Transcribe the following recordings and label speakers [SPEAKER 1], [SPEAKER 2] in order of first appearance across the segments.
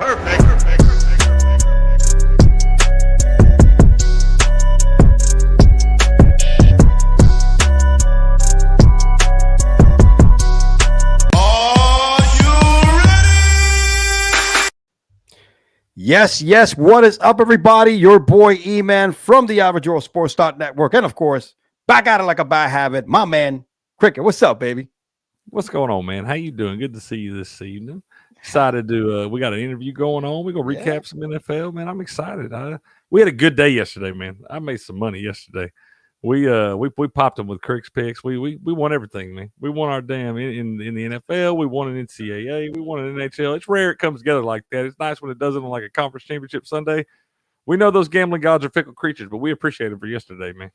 [SPEAKER 1] Yes. What is up, everybody? Your boy E-Man from the Average Joe Sports Network. And, of course, back at it like a bad habit, my man, Cricket. What's up, baby?
[SPEAKER 2] What's going on, man? How you doing? Good to see you this evening. Excited to we got an interview going on. We're going to recap some NFL, man. I'm excited. We had a good day yesterday, man. I made some money yesterday. We popped them with Crick's picks. We won everything, man. We won our damn in the NFL. We won an NCAA. We won an NHL. It's rare it comes together like that. It's nice when it does it on like a conference championship Sunday. We know those gambling gods are fickle creatures, but we appreciate it for yesterday, man.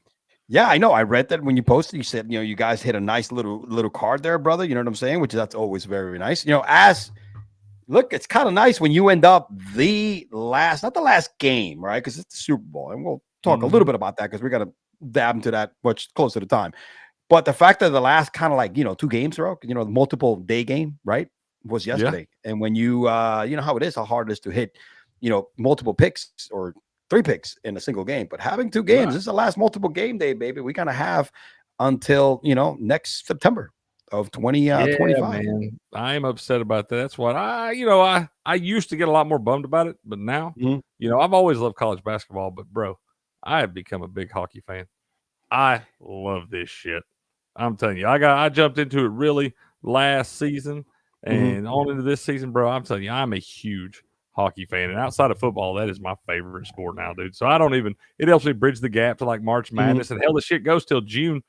[SPEAKER 1] Yeah, I know. I read that when you posted. You said, you guys hit a nice little card there, brother. You know what I'm saying? That's always very, very nice. Look, it's kind of nice when you end up not the last game, right? Because it's the Super Bowl, and we'll talk a little bit about that because we got to dab into that much closer to time. But the fact that the last kind of 2 games are the multiple day game, right, was yesterday. Yeah. And when you you know how it is, how hard it is to hit, multiple picks or 3 picks in a single game. But having 2 games, this is the last multiple game day, baby. We kind of have until next September of 2025.
[SPEAKER 2] Man. I am upset about that. That's what I used to get a lot more bummed about it, but now I've always loved college basketball, but bro, I have become a big hockey fan. I love this shit. I'm telling you, I jumped into it really last season and on into this season, bro. I'm telling you, I'm a huge hockey fan, and outside of football, that is my favorite sport now, dude. So it helps me bridge the gap to like March Madness, and hell, the shit goes till June.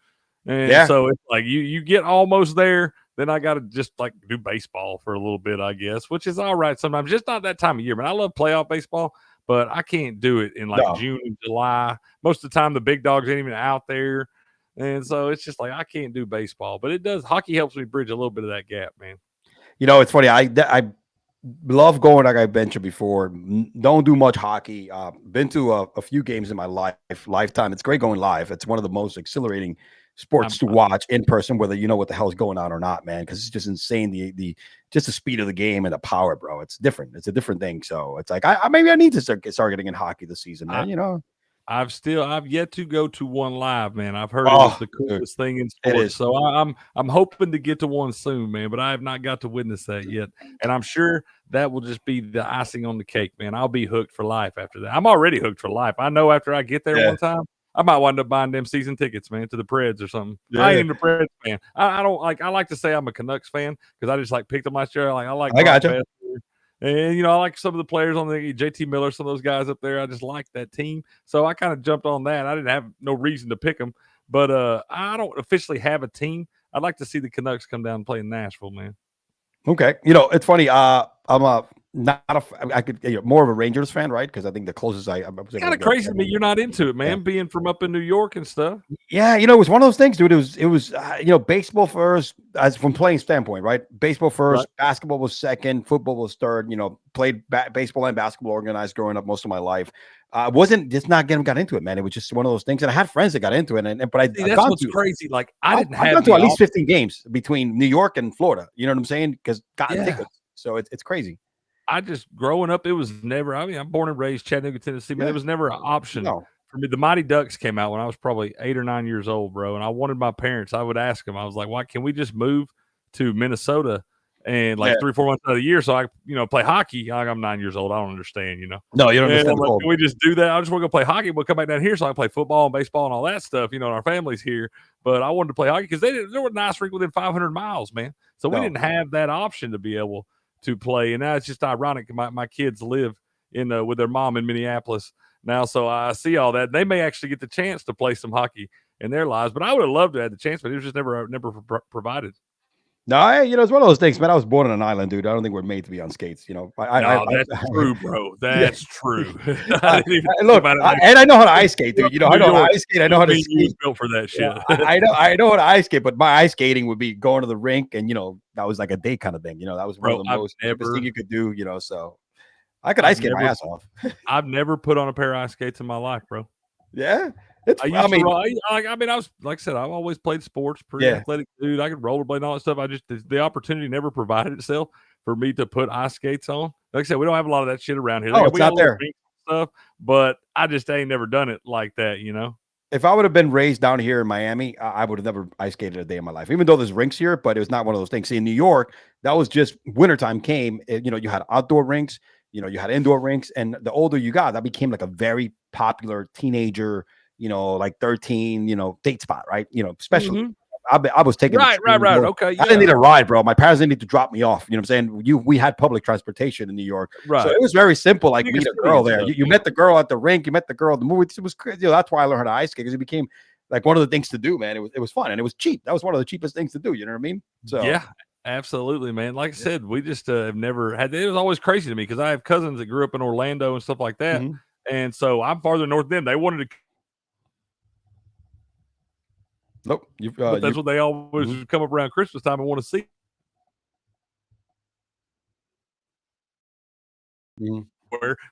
[SPEAKER 2] And so it's like you get almost there, then I got to just like do baseball for a little bit, I guess, which is all right sometimes. Just not that time of year, man. I love playoff baseball, but I can't do it in June and July. Most of the time, the big dogs ain't even out there. And so it's just like I can't do baseball. But it does. Hockey helps me bridge a little bit of that gap, man.
[SPEAKER 1] It's funny. I love going, like I mentioned before. Don't do much hockey. Been to a few games in my lifetime. It's great going live. It's one of the most exhilarating sports to watch in person, whether you know what the hell is going on or not, man, because it's just insane. The speed of the game and the power, bro. It's different. It's a different thing. So it's like maybe I need to start getting in hockey this season, man.
[SPEAKER 2] I've yet to go to one live, man. I've heard it was the coolest thing in sports. So I'm hoping to get to one soon, man, but I have not got to witness that yet. And I'm sure that will just be the icing on the cake, man. I'll be hooked for life after that. I'm already hooked for life. I know after I get there one time, I might wind up buying them season tickets, man, to the Preds or something. Yeah. I ain't even a Preds fan. I don't like. I like to say I'm a Canucks fan because I just picked them last year. I gotcha. And I like some of the players on the JT Miller, some of those guys up there. I just like that team, so I kind of jumped on that. I didn't have no reason to pick them, but I don't officially have a team. I'd like to see the Canucks come down and play in Nashville, man.
[SPEAKER 1] Okay, it's funny. I'm more of a Rangers fan, right? Because I think the closest I was
[SPEAKER 2] kind of crazy to me. You're not into it, man. Being from up in New York and stuff.
[SPEAKER 1] Yeah, it was one of those things, dude. It was baseball first, as from playing standpoint, right? Baseball first, basketball was second, football was third. Played baseball and basketball organized growing up most of my life. I wasn't just not got into it, man. It was just one of those things, and I had friends that got into it, but
[SPEAKER 2] that's what's crazy. Like I've
[SPEAKER 1] gone to at least 15 games between New York and Florida. You know what I'm saying? Because gotten tickets, so it's crazy.
[SPEAKER 2] I just growing up, it was never. I mean, I'm born and raised Chattanooga, Tennessee, but it was never an option for me. The Mighty Ducks came out when I was probably 8 or 9 years old, bro, and I wanted my parents. I would ask them. I was like, "Why can we just move to Minnesota and 3 or 4 months out of the year so I play hockey?" I'm 9 years old. I don't understand,
[SPEAKER 1] No, you don't understand.
[SPEAKER 2] Can we just do that? I just want to go play hockey. We'll come back down here so I can play football and baseball and all that stuff. And our family's here, but I wanted to play hockey because there was an ice rink within 500 miles, man. So we didn't have that option to be able to play, and now it's just ironic. My kids live in with their mom in Minneapolis now, so I see all that. They may actually get the chance to play some hockey in their lives, but I would have loved to have the chance, but it was just never provided.
[SPEAKER 1] No, it's one of those things, man. I was born on an island, dude. I don't think we're made to be on skates.
[SPEAKER 2] That's true, bro. That's true.
[SPEAKER 1] Look, and I know how to ice skate, dude. I know how to ice skate. I know how to skate.
[SPEAKER 2] Built for that shit.
[SPEAKER 1] I know how to ice skate, but my ice skating would be going to the rink, and that was like a day kind of thing. That was one of the most thing you could do. So I could ice skate my ass off.
[SPEAKER 2] I've never put on a pair of ice skates in my life, bro.
[SPEAKER 1] Yeah.
[SPEAKER 2] I was like I said, I've always played sports, pretty athletic dude. I could rollerblade and all that stuff. The opportunity never provided itself for me to put ice skates on. Like I said, we don't have a lot of that shit around here.
[SPEAKER 1] Oh, it's out there.
[SPEAKER 2] Stuff, but I just ain't never done it like that, you know?
[SPEAKER 1] If I would have been raised down here in Miami, I would have never ice skated a day in my life, even though there's rinks here, but it was not one of those things. See, in New York, that was just wintertime came, you had outdoor rinks, you had indoor rinks, and the older you got, that became like a very popular teenager, like 13, date spot, right? Especially I was taking
[SPEAKER 2] right. Okay,
[SPEAKER 1] yeah. I didn't need a ride, bro. My parents didn't need to drop me off. You know what I'm saying? We had public transportation in New York,
[SPEAKER 2] right?
[SPEAKER 1] So it was very simple. Like meet a girl there. You met the girl at the rink. You met the girl at the movie. It was crazy. That's why I learned how to ice skate, because it became like one of the things to do, man. It was fun and it was cheap. That was one of the cheapest things to do. You know what I mean? So
[SPEAKER 2] yeah, absolutely, man. Like I said, we just have never had. It was always crazy to me because I have cousins that grew up in Orlando and stuff like that, and so I'm farther north than them. They wanted to.
[SPEAKER 1] Nope.
[SPEAKER 2] But that's what they always come up around Christmas time and want to see.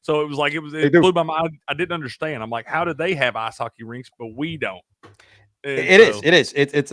[SPEAKER 2] So it was like it blew my mind. I didn't understand. I'm like, how did they have ice hockey rinks, but we don't?
[SPEAKER 1] It is. It's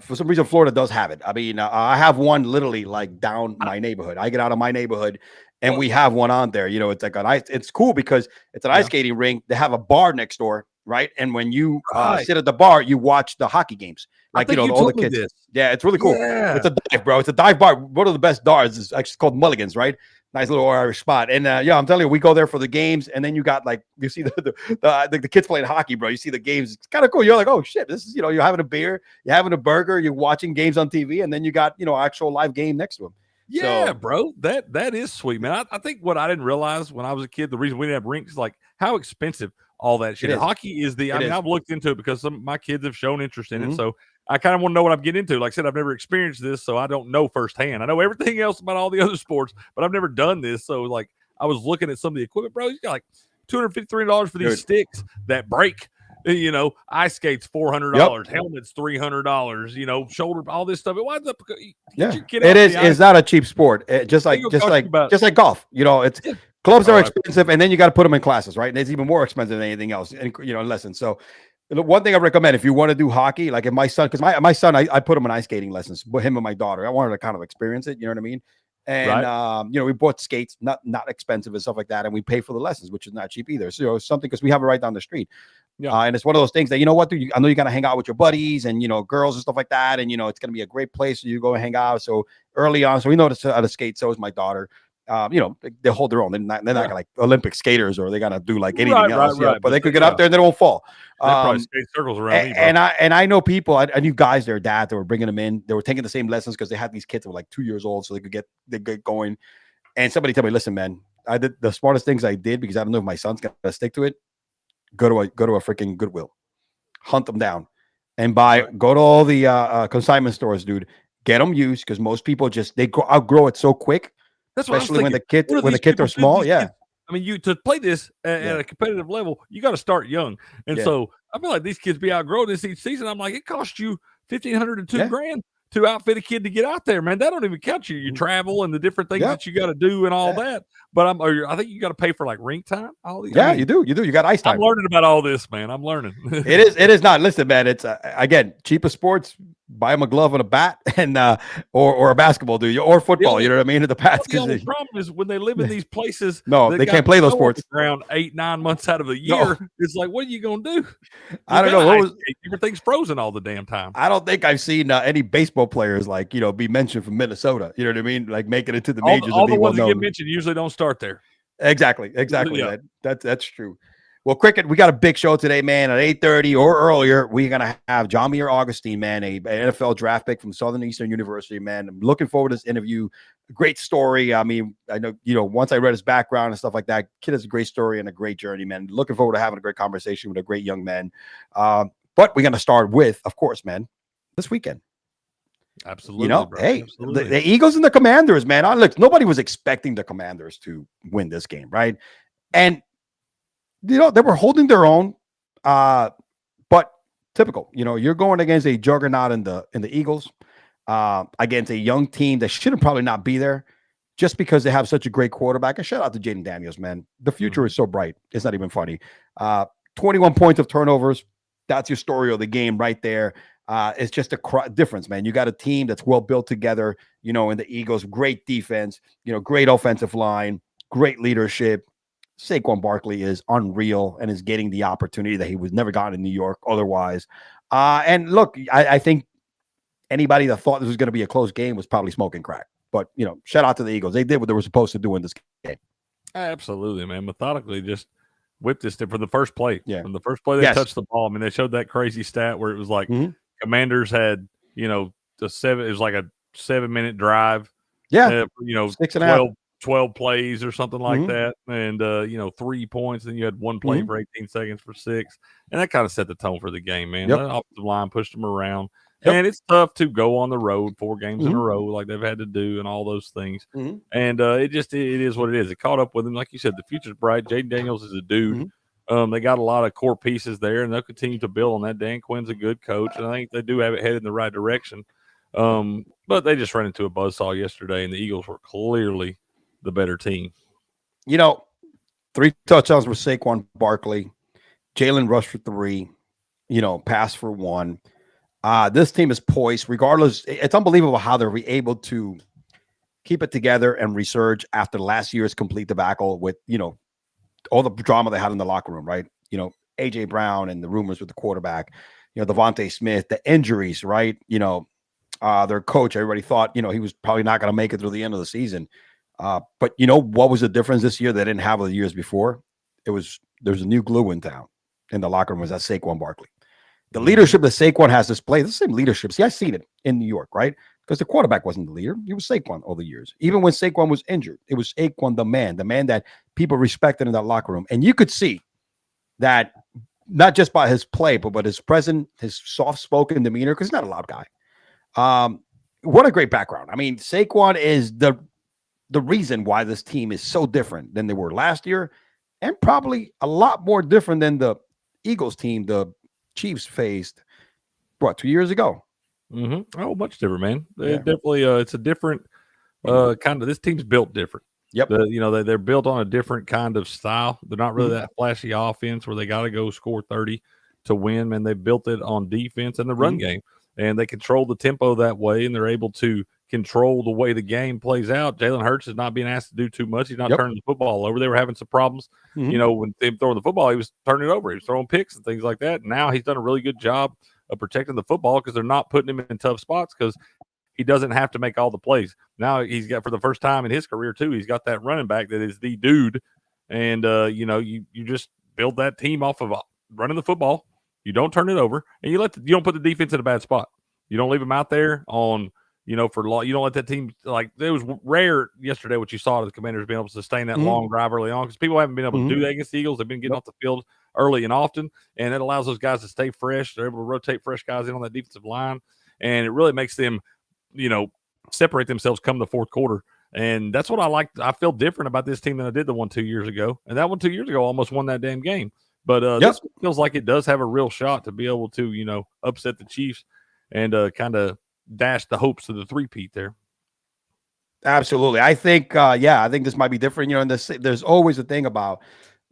[SPEAKER 1] for some reason Florida does have it. I mean, I have one literally like down my neighborhood. I get out of my neighborhood and we have one on there. It's like an ice. It's cool because it's an ice skating rink. They have a bar next door. Right. And when you sit at the bar, you watch the hockey games. Like, all the kids. Yeah, it's really cool. Yeah. It's a dive, bro. It's a dive bar. One of the best bars is actually called Mulligan's, right? Nice little Irish spot. And I'm telling you, we go there for the games. And then you got you see the kids playing hockey, bro. You see the games. It's kind of cool. You're like, oh shit, this is, you're having a beer, you're having a burger, you're watching games on TV. And then you got, actual live game next to them.
[SPEAKER 2] Yeah, bro. That is sweet, man. I think what I didn't realize when I was a kid, the reason we didn't have rinks is like how expensive all that shit. Hockey is I've looked into it because some of my kids have shown interest in it. So I kind of want to know what I'm getting into. Like I said, I've never experienced this, so I don't know firsthand. I know everything else about all the other sports, but I've never done this. So like I was looking at some of the equipment, bro. You got like $253 for these sticks that break. Ice skates $400, helmets $300, shoulder, all this stuff. It winds up.
[SPEAKER 1] It is. It's not a cheap sport. Just like golf. It's clubs are expensive, and then you got to put them in classes, right? And it's even more expensive than anything else, and lessons. So, the one thing I recommend if you want to do hockey, like if my son, because my son, I put him in ice skating lessons, but him and my daughter. I wanted to kind of experience it. You know what I mean? And we bought skates, not expensive and stuff like that, and we pay for the lessons, which is not cheap either. So something because we have it right down the street. Yeah, and it's one of those things that I know you gotta hang out with your buddies and girls and stuff like that, and it's gonna be a great place so you go and hang out. So early on, so we know how to skate. So is my daughter. They hold their own. They're not like Olympic skaters or they gotta do like anything else. Right. But they could get up there and they won't fall.
[SPEAKER 2] They probably skate circles around me, bro.
[SPEAKER 1] And I know people. I knew guys, their dad, they were bringing them in. They were taking the same lessons because they had these kids that were like 2 years old, so they get going. And somebody told me, listen, man, I did the smartest things I did because I don't know if my son's gonna stick to it. Go to a freaking Goodwill, hunt them down, and go to all the consignment stores, dude. Get them used because most people they outgrow it so quick.
[SPEAKER 2] That's
[SPEAKER 1] especially when the kids are small. Yeah,
[SPEAKER 2] I mean, to play this at a competitive level, you got to start young, and so I feel like these kids be outgrowing this each season. I'm like, it costs you $1,500 to $2,000 to outfit a kid to get out there, man. That don't even count your travel and the different things that you got to do and all that. But I think you got to pay for like rink time. All these,
[SPEAKER 1] you do. You got ice time.
[SPEAKER 2] I'm learning about all this, man. I'm learning.
[SPEAKER 1] It is not. Listen, man. It's again cheapest sports. Buy them a glove and a bat, and or a basketball, or football. You know what I mean? The bats.
[SPEAKER 2] The only problem is when they live in these places.
[SPEAKER 1] No, they can't play those sports
[SPEAKER 2] around 8-9 months out of the year. No. It's like, what are you gonna do?
[SPEAKER 1] I don't know.
[SPEAKER 2] Everything's frozen all the damn time.
[SPEAKER 1] I don't think I've seen any baseball players be mentioned from Minnesota. You know what I mean? Like making it to the majors.
[SPEAKER 2] All the ones that get mentioned usually don't start there.
[SPEAKER 1] Exactly. Yeah. That's true. Well, Cricket, we got a big show today, man. At 8:30 or earlier, we're gonna have Jomier Augustine, man, an NFL draft pick from Southeastern University, man. I'm looking forward to this interview. Great story. I mean, I know once I read his background and stuff like that, kid has a great story and a great journey, man. Looking forward to having a great conversation with a great young man. But we're gonna start with, of course, man, this weekend.
[SPEAKER 2] Absolutely.
[SPEAKER 1] Bro. Hey,
[SPEAKER 2] absolutely.
[SPEAKER 1] The Eagles and the Commanders, man. Look, nobody was expecting the Commanders to win this game, right? And they were holding their own, but typical. You're going against a juggernaut in the Eagles, against a young team that shouldn't probably not be there, just because they have such a great quarterback. And shout out to Jayden Daniels, man. The future is so bright. It's not even funny. 21 points of turnovers. That's your story of the game right there. It's just a difference, man. You got a team that's well built together, in the Eagles, great defense, great offensive line, great leadership. Saquon Barkley is unreal and is getting the opportunity that he was never gotten in New York otherwise. And look, I think anybody that thought this was going to be a close game was probably smoking crack. But, shout out to the Eagles. They did what they were supposed to do in this game.
[SPEAKER 2] Absolutely, man. Methodically just whipped this from the first play.
[SPEAKER 1] Yeah.
[SPEAKER 2] From the first play they touched the ball. I mean, they showed that crazy stat where it was like Commanders had, it was like a 7-minute drive.
[SPEAKER 1] Yeah.
[SPEAKER 2] 12 plays or something like that. And, 3 points. Then you had one play for 18 seconds for 6. And that kind of set the tone for the game, man.
[SPEAKER 1] Yep.
[SPEAKER 2] That offensive line pushed them around.
[SPEAKER 1] Yep.
[SPEAKER 2] And it's tough to go on the road 4 games in a row like they've had to do and all those things. And it is what it is. It caught up with them. Like you said, the future's bright. Jayden Daniels is a dude. They got a lot of core pieces there, and they'll continue to build on that. Dan Quinn's a good coach, and I think they do have it headed in the right direction. But they just ran into a buzzsaw yesterday, and the Eagles were clearly the better team.
[SPEAKER 1] 3 touchdowns for Saquon Barkley. Jaylen rushed for 3, passed for 1. This team is poised regardless. It's unbelievable how they're able to keep it together and resurge after last year's complete debacle with, all the drama they had in the locker room, right? A.J. Brown and the rumors with the quarterback, Devontae Smith, the injuries, right? Their coach, everybody thought, he was probably not going to make it through the end of the season. But what was the difference this year they didn't have the years before? There's a new glue in town in the locker room. Was that Saquon Barkley? The leadership that Saquon has displayed, the same leadership. See, I've seen it in New York, right? Because the quarterback wasn't the leader. It was Saquon all the years. Even when Saquon was injured, it was Saquon, the man that people respected in that locker room. And you could see that not just by his play, but his presence, his soft-spoken demeanor, because he's not a loud guy. What a great background. I mean, Saquon is the reason why this team is so different than they were last year, and probably a lot more different than the Eagles team the Chiefs faced, 2 years ago?
[SPEAKER 2] Oh, much different, man. Definitely, it's a different kind of. This team's built different.
[SPEAKER 1] Yep.
[SPEAKER 2] They're built on a different kind of style. They're not really that flashy offense where they got to go score 30 to win. Man, they built it on defense and the run game, and they control the tempo that way, and they're able to control the way the game plays out. Jalen Hurts is not being asked to do too much. He's not turning the football over. They were having some problems. When they throwing the football, he was turning it over. He was throwing picks and things like that. And now he's done a really good job of protecting the football because they're not putting him in tough spots because he doesn't have to make all the plays. Now he's got, for the first time in his career too, he's got that running back that is the dude. And, you just build that team off of running the football. You don't turn it over, and you don't put the defense in a bad spot. You don't leave them out there on, for long. You don't let that team, like, it was rare yesterday what you saw of the Commanders being able to sustain that long drive early on because people haven't been able to do that against the Eagles. They've been getting off the field early and often, and it allows those guys to stay fresh. They're able to rotate fresh guys in on that defensive line, and it really makes them, separate themselves come the fourth quarter. And that's what I like. I feel different about this team than I did the one 2 years ago. And that one 2 years ago almost won that damn game. But this feels like it does have a real shot to be able to, upset the Chiefs and kind of dash the hopes of the three-peat there.
[SPEAKER 1] Absolutely. I think, I think this might be different. And there's always a thing about,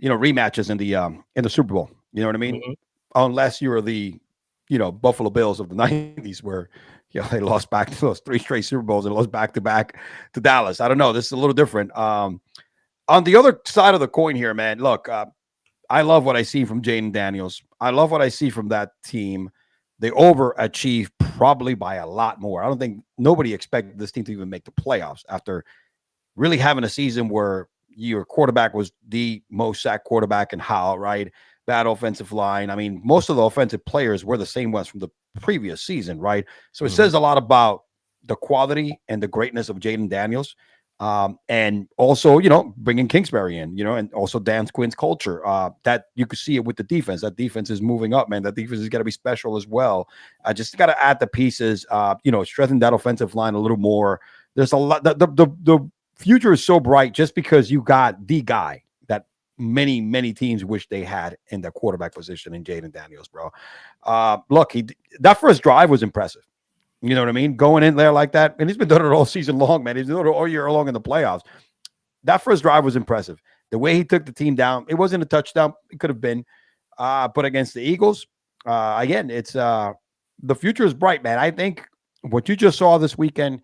[SPEAKER 1] rematches in the Super Bowl. You know what I mean? Unless you're the, Buffalo Bills of the 90s where, they lost back to those 3 straight Super Bowls and lost back-to-back to Dallas. I don't know. This is a little different. On the other side of the coin here, man, look, I love what I see from Jayden Daniels. I love what I see from that team. They overachieved probably by a lot more. I don't think nobody expected this team to even make the playoffs after really having a season where your quarterback was the most sacked quarterback in Howell, right? Bad offensive line. I mean, most of the offensive players were the same ones from the previous season, right? So it says a lot about the quality and the greatness of Jayden Daniels. And also, bringing Kingsbury in, and also Dan Quinn's culture, that you could see it with the defense. That defense is moving up, man. That defense is going to be special as well. I just got to add the pieces, strengthen that offensive line a little more. There's a lot. The future is so bright just because you got the guy that many teams wish they had in the quarterback position in Jayden Daniels, bro. Look, that first drive was impressive. You know what I mean? Going in there like that. And he's been doing it all season long, man. He's doing it all year long in the playoffs. That first drive was impressive. The way he took the team down, it wasn't a touchdown. It could have been. But against the Eagles, again, it's the future is bright, man. I think what you just saw this weekend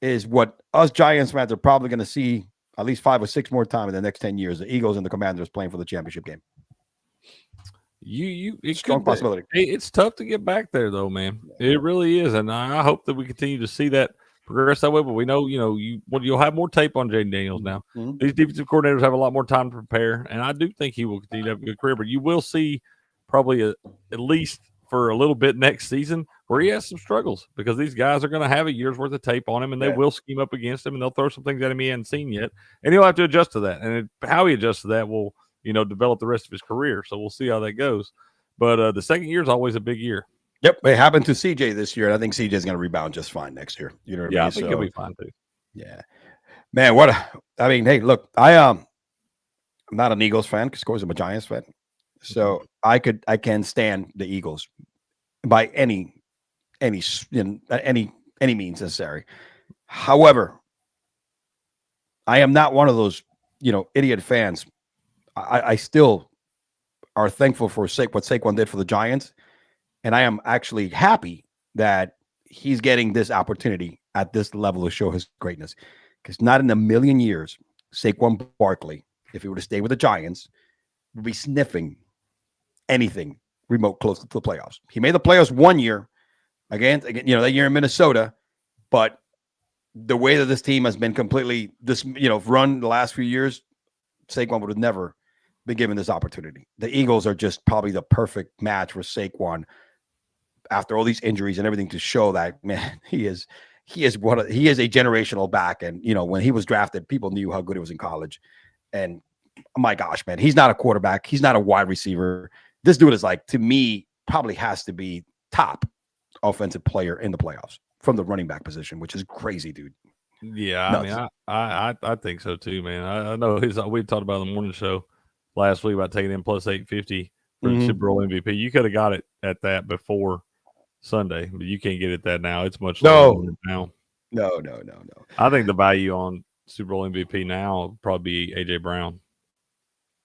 [SPEAKER 1] is what us Giants fans are probably going to see at least 5 or 6 more times in the next 10 years. The Eagles and the Commanders playing for the championship game.
[SPEAKER 2] It
[SPEAKER 1] Strong possibility.
[SPEAKER 2] It's tough to get back there, though, man. It really is, and I hope that we continue to see that progress that way. But we know, you'll have more tape on Jayden Daniels now.
[SPEAKER 1] Mm-hmm.
[SPEAKER 2] These defensive coordinators have a lot more time to prepare, and I do think he will continue to have a good career. But you will see probably at least for a little bit next season where he has some struggles because these guys are going to have a year's worth of tape on him, and they will scheme up against him, and they'll throw some things at him he hasn't seen yet, and he'll have to adjust to that. And how he adjusts to that will develop the rest of his career. So we'll see how that goes. But the second year is always a big year.
[SPEAKER 1] Yep, it happened to CJ this year, and I think CJ is going to rebound just fine next year. You know what I mean?
[SPEAKER 2] I think he'll be fine too.
[SPEAKER 1] Yeah, man. Hey, look, I'm not an Eagles fan because, of course, I'm a Giants fan. So I can stand the Eagles by any means necessary. However, I am not one of those idiot fans. I still are thankful for what Saquon did for the Giants, and I am actually happy that he's getting this opportunity at this level to show his greatness. Because not in a million years, Saquon Barkley, if he were to stay with the Giants, would be sniffing anything remote close to the playoffs. He made the playoffs 1 year again, that year in Minnesota, but the way that this team has been completely run the last few years, Saquon would have never been given this opportunity. The Eagles are just probably the perfect match for Saquon after all these injuries and everything to show that, man, he is a generational back. And when he was drafted, people knew how good he was in college. And oh my gosh, man, he's not a quarterback. He's not a wide receiver. This dude is to me, probably has to be top offensive player in the playoffs from the running back position, which is crazy, dude.
[SPEAKER 2] Yeah, nuts. I mean, I think so too, man. I know we talked about in the morning show last week about taking in plus 850 for the Super Bowl MVP. You could have got it at that before Sunday, but you can't get it that now. It's much lower now.
[SPEAKER 1] No.
[SPEAKER 2] I think the value on Super Bowl MVP now would probably be AJ Brown.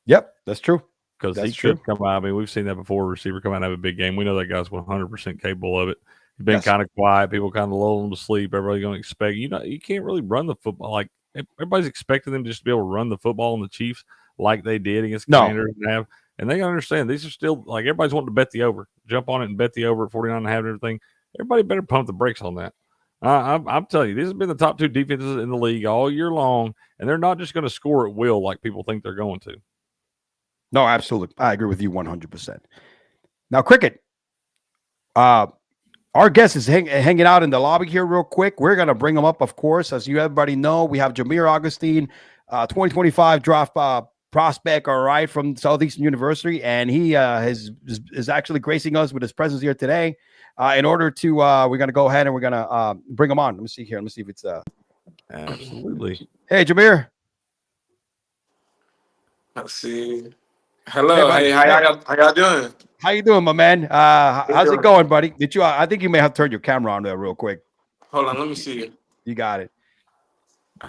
[SPEAKER 1] Yep, that's true.
[SPEAKER 2] Because he could come out. I mean, we've seen that before. Receiver come out and have a big game. We know that guy's 100% capable of it. He's been kind of quiet. People kind of lull him to sleep. Everybody's going to expect. You can't really run the football. Like, everybody's expecting them just to be able to run the football on the Chiefs like they did against the Commanders. And they understand these are still, like, everybody's wanting to bet the over. Jump on it and bet the over at 49.5 and everything. Everybody better pump the brakes on that. I'm telling you, this has been the top 2 defenses in the league all year long, and they're not just going to score at will like people think they're going to.
[SPEAKER 1] No, absolutely. I agree with you 100%. Now, Cricket, our guest is hanging out in the lobby here real quick. We're going to bring him up, of course. As everybody know, we have Jomier Augustine, 2025 draft prospect, all right, from Southeastern University, and he is actually gracing us with his presence here today. In order to, we're going to go ahead and we're going to bring him on. Let me see here. Let me see if it's
[SPEAKER 2] absolutely.
[SPEAKER 1] Hey, Jomier.
[SPEAKER 3] Let's see. Hello. Hey, how y'all doing?
[SPEAKER 1] How you doing, my man? How's it going, buddy? Did you? I think you may have turned your camera on there real quick.
[SPEAKER 3] Hold on, let me see.
[SPEAKER 1] You got it.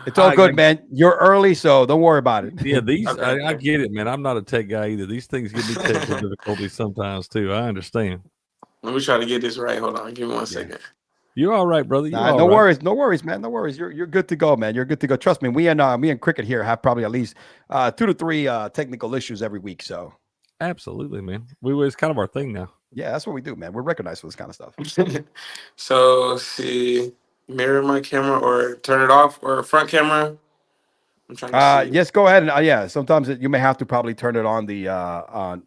[SPEAKER 1] It's all good, man. You're early, so don't worry about it.
[SPEAKER 2] Yeah, I get it, man. I'm not a tech guy either. These things give me technical difficulties sometimes too. I understand.
[SPEAKER 3] Let me try to get this right. Hold on, give me 1 second.
[SPEAKER 2] You're all right, brother.
[SPEAKER 1] No worries, man. No worries. You're good to go, man. You're good to go. Trust me. Me and Cricket here have probably at least 2 to 3 technical issues every week. So
[SPEAKER 2] absolutely, man. It's kind of our thing now.
[SPEAKER 1] Yeah, that's what we do, man. We're recognized for this kind of stuff.
[SPEAKER 3] So see, mirror my camera or turn it off or front camera. I'm trying to see.
[SPEAKER 1] Yes, go ahead and sometimes you may have to probably turn it on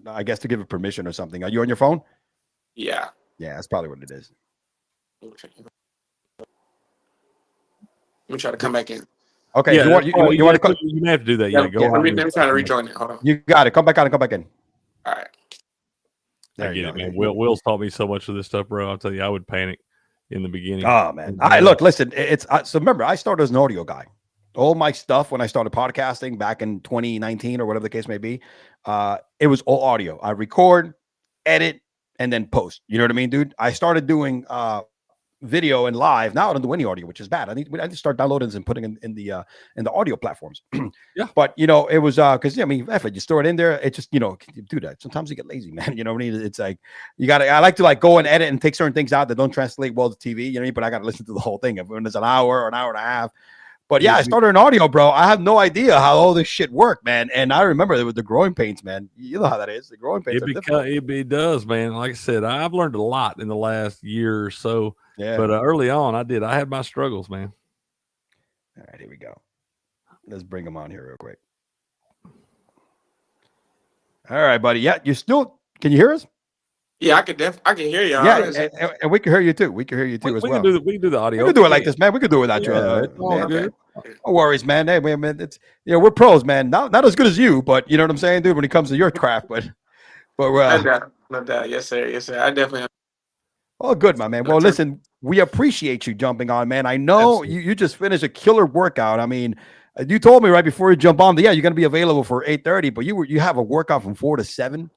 [SPEAKER 1] I guess to give it permission or something. Are you on your phone?
[SPEAKER 3] Yeah.
[SPEAKER 1] Yeah, that's probably what it is.
[SPEAKER 3] Okay. Let me try to come back in.
[SPEAKER 1] Okay.
[SPEAKER 2] Yeah,
[SPEAKER 1] you want to?
[SPEAKER 2] You may have to do that. Yeah, go.
[SPEAKER 3] I'm trying to rejoin it. Hold on.
[SPEAKER 1] You got it. Come back on. Come back in.
[SPEAKER 3] All right.
[SPEAKER 2] I get it, man. Will's taught me so much of this stuff, bro. I'll tell you, I would panic in the beginning.
[SPEAKER 1] Oh man, listen. So remember, I started as an audio guy. All my stuff when I started podcasting back in 2019 or whatever the case may be, it was all audio. I record, edit, and then post. You know what I mean, dude? I started doing video and live. Now I don't do any audio, which is bad. I need to start downloading this and putting in the audio platforms.
[SPEAKER 2] Yeah.
[SPEAKER 1] But it was because I mean, effort, you store it in there. It just do that. Sometimes you get lazy, man. You know what I mean? It's like I like to like go and edit and take certain things out that don't translate well to TV. You know what I mean? But I got to listen to the whole thing. When it's an hour or an hour and a half. But yeah, I started an audio, bro. I have no idea how all this shit worked, man. And I remember it with the growing pains, man. You know how that is. The growing pains.
[SPEAKER 2] It does, man. Like I said, I've learned a lot in the last year or so.
[SPEAKER 1] Yeah.
[SPEAKER 2] But early on, I had my struggles, man.
[SPEAKER 1] All right, here we go. Let's bring him on here real quick. All right, buddy. Yeah, can you hear us?
[SPEAKER 3] Yeah, I can hear you.
[SPEAKER 1] Yeah, and we can hear you too. We can hear you too as well.
[SPEAKER 2] We can do the audio.
[SPEAKER 1] We can do it like this, man. We can do it without you.
[SPEAKER 2] Good.
[SPEAKER 1] No worries, man. Hey, man, it's we're pros, man. Not as good as you, but you know what I'm saying, dude. When it comes to your craft, but
[SPEAKER 3] no doubt. Yes, sir. I definitely.
[SPEAKER 1] Oh, good, my man. Well, listen, we appreciate you jumping on, man. I know you just finished a killer workout. I mean, you told me right before you jump on that you're going to be available for 8:30, but you have a workout from 4 to 7.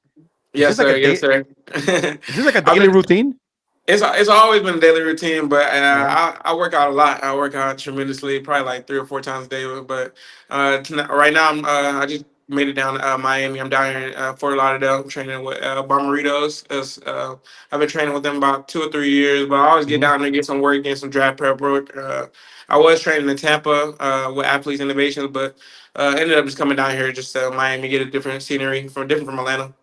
[SPEAKER 3] Yes, sir. Yes, sir.
[SPEAKER 1] Is this like a daily routine?
[SPEAKER 3] It's always been a daily routine, but I work out a lot. I work out tremendously, probably like 3 or 4 times a day. But right now, I just made it down to Miami. I'm down here in Fort Lauderdale. I'm training with Bomberitos. I've been training with them about 2 or 3 years, but I always get down there, get some work, get some draft prep work. I was training in Tampa with Athletes Innovations, but ended up just coming down here just to Miami, get a different scenery from Atlanta.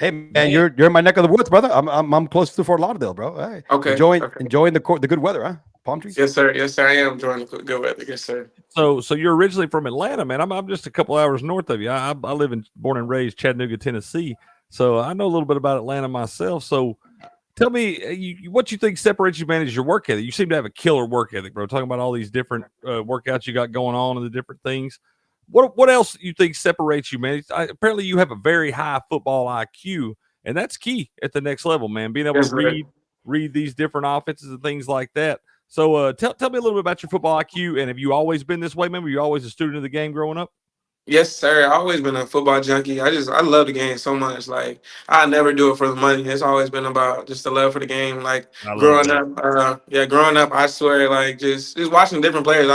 [SPEAKER 1] Hey man, you're in my neck of the woods, brother. I'm close to Fort Lauderdale, bro. Hey,
[SPEAKER 3] okay.
[SPEAKER 1] Enjoying the good weather, huh? Palm trees.
[SPEAKER 3] Yes, sir. I am enjoying the good weather. Yes, sir.
[SPEAKER 2] So you're originally from Atlanta, man. I'm just a couple hours north of you. I live born and raised Chattanooga, Tennessee. So I know a little bit about Atlanta myself. So tell me what you think separates you, man, is your work ethic. You seem to have a killer work ethic, bro. Talking about all these different workouts you got going on and the different things. What else you think separates you, man? Apparently you have a very high football IQ. And that's key at the next level, man. Being able to read these different offenses and things like that. So tell me a little bit about your football IQ. And have you always been this way, man? Were you always a student of the game growing up?
[SPEAKER 3] Yes, sir. I've always been a football junkie. I love the game so much. Like I never do it for the money. It's always been about just the love for the game. Like growing up, I swear, like just watching different players.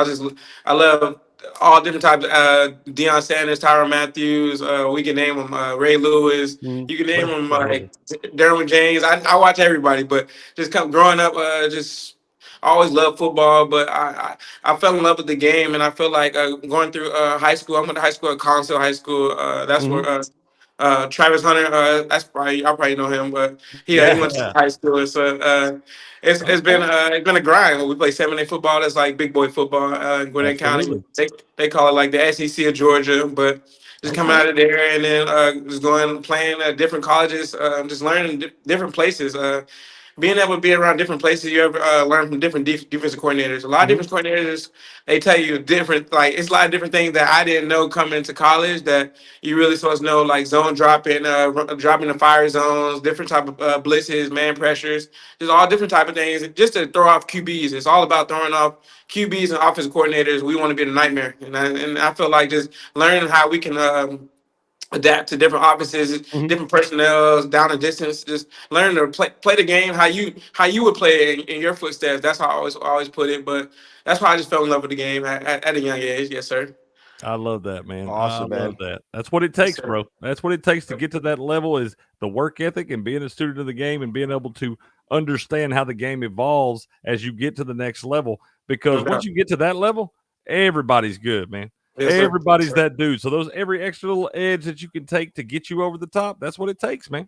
[SPEAKER 3] I love all different types. Deion Sanders, Tyrann Matthews. We can name them. Ray Lewis. You can name them like Derwin James. I watch everybody, but just growing up, just. I always loved football, but I fell in love with the game, and I feel like going through high school. I went to high school at Collinsville High School. That's where Travis Hunter. That's y'all probably know him, but he went to high school. So it's been a grind. We play 7A football. That's like big boy football in Gwinnett County. They call it like the SEC of Georgia, but. Just coming out of there and then just playing at different colleges, just learning different places. Being able to be around different places, you ever learn from different defensive coordinators. A lot of different coordinators, they tell you different, like it's a lot of different things that I didn't know coming into college that you really supposed to know, like zone dropping, dropping the fire zones, different type of blitzes, man pressures, just all different type of things, just to throw off QBs. It's all about throwing off QBs and offensive coordinators. We want to be the nightmare, and I feel like just learning how we can. Adapt to different offenses, different personnel, down the distance. Just learn to play the game how you would play it in your footsteps. That's how I always put it. But that's why I just fell in love with the game at a young age. Yes, sir.
[SPEAKER 2] I love that, man.
[SPEAKER 1] Awesome, man.
[SPEAKER 2] Love that. That's what it takes, bro. That's what it takes to get to that level is the work ethic and being a student of the game and being able to understand how the game evolves as you get to the next level. Because once you get to that level, everybody's good, man. Yes, everybody's that dude. So every extra little edge that you can take to get you over the top, that's what it takes, man.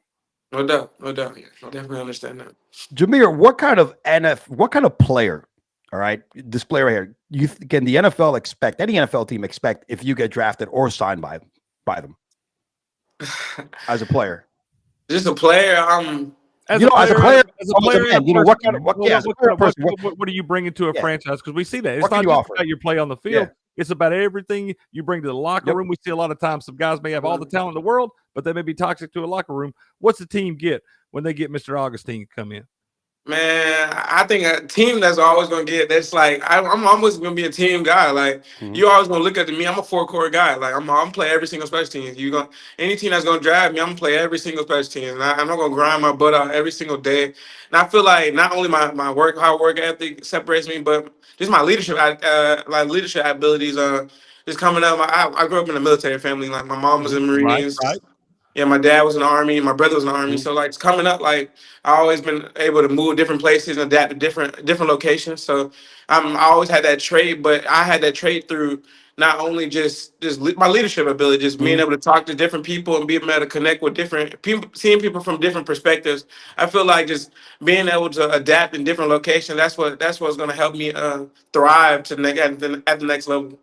[SPEAKER 3] No doubt. Yeah, I definitely understand that.
[SPEAKER 1] Jameer, what kind of player, all right, this player right here, can the NFL expect, any NFL team expect if you get drafted or signed by them as a player?
[SPEAKER 3] Just a player,
[SPEAKER 2] as a player, what are you bringing to a franchise? Because we see that it's not just about your play on the field. Yeah. It's about everything you bring to the locker room. We see a lot of times some guys may have all the talent in the world, but they may be toxic to a locker room. What's the team get when they get Mr. Augustine to come in?
[SPEAKER 3] Man, I think a team that's always gonna get that's like I'm always gonna be a team guy. Like you always gonna look at me. I'm a four-core guy. Like I'm play every single special team. You gonna any team that's gonna drive me, I'm gonna play every single special team. And I'm not gonna grind my butt out every single day. And I feel like not only my hard work ethic separates me, but just my leadership like leadership abilities. Just coming up. I grew up in a military family. Like my mom was in the
[SPEAKER 2] Right,
[SPEAKER 3] Marines.
[SPEAKER 2] right.
[SPEAKER 3] Yeah, my dad was in the army, my brother was in the army. So like coming up, like I always been able to move different places and adapt to different locations. So I always had that trait, but I had that trait through not only my leadership ability, just being able to talk to different people and being able to connect with different people, seeing people from different perspectives. I feel like just being able to adapt in different locations. That's what's going to help me thrive to at the next level.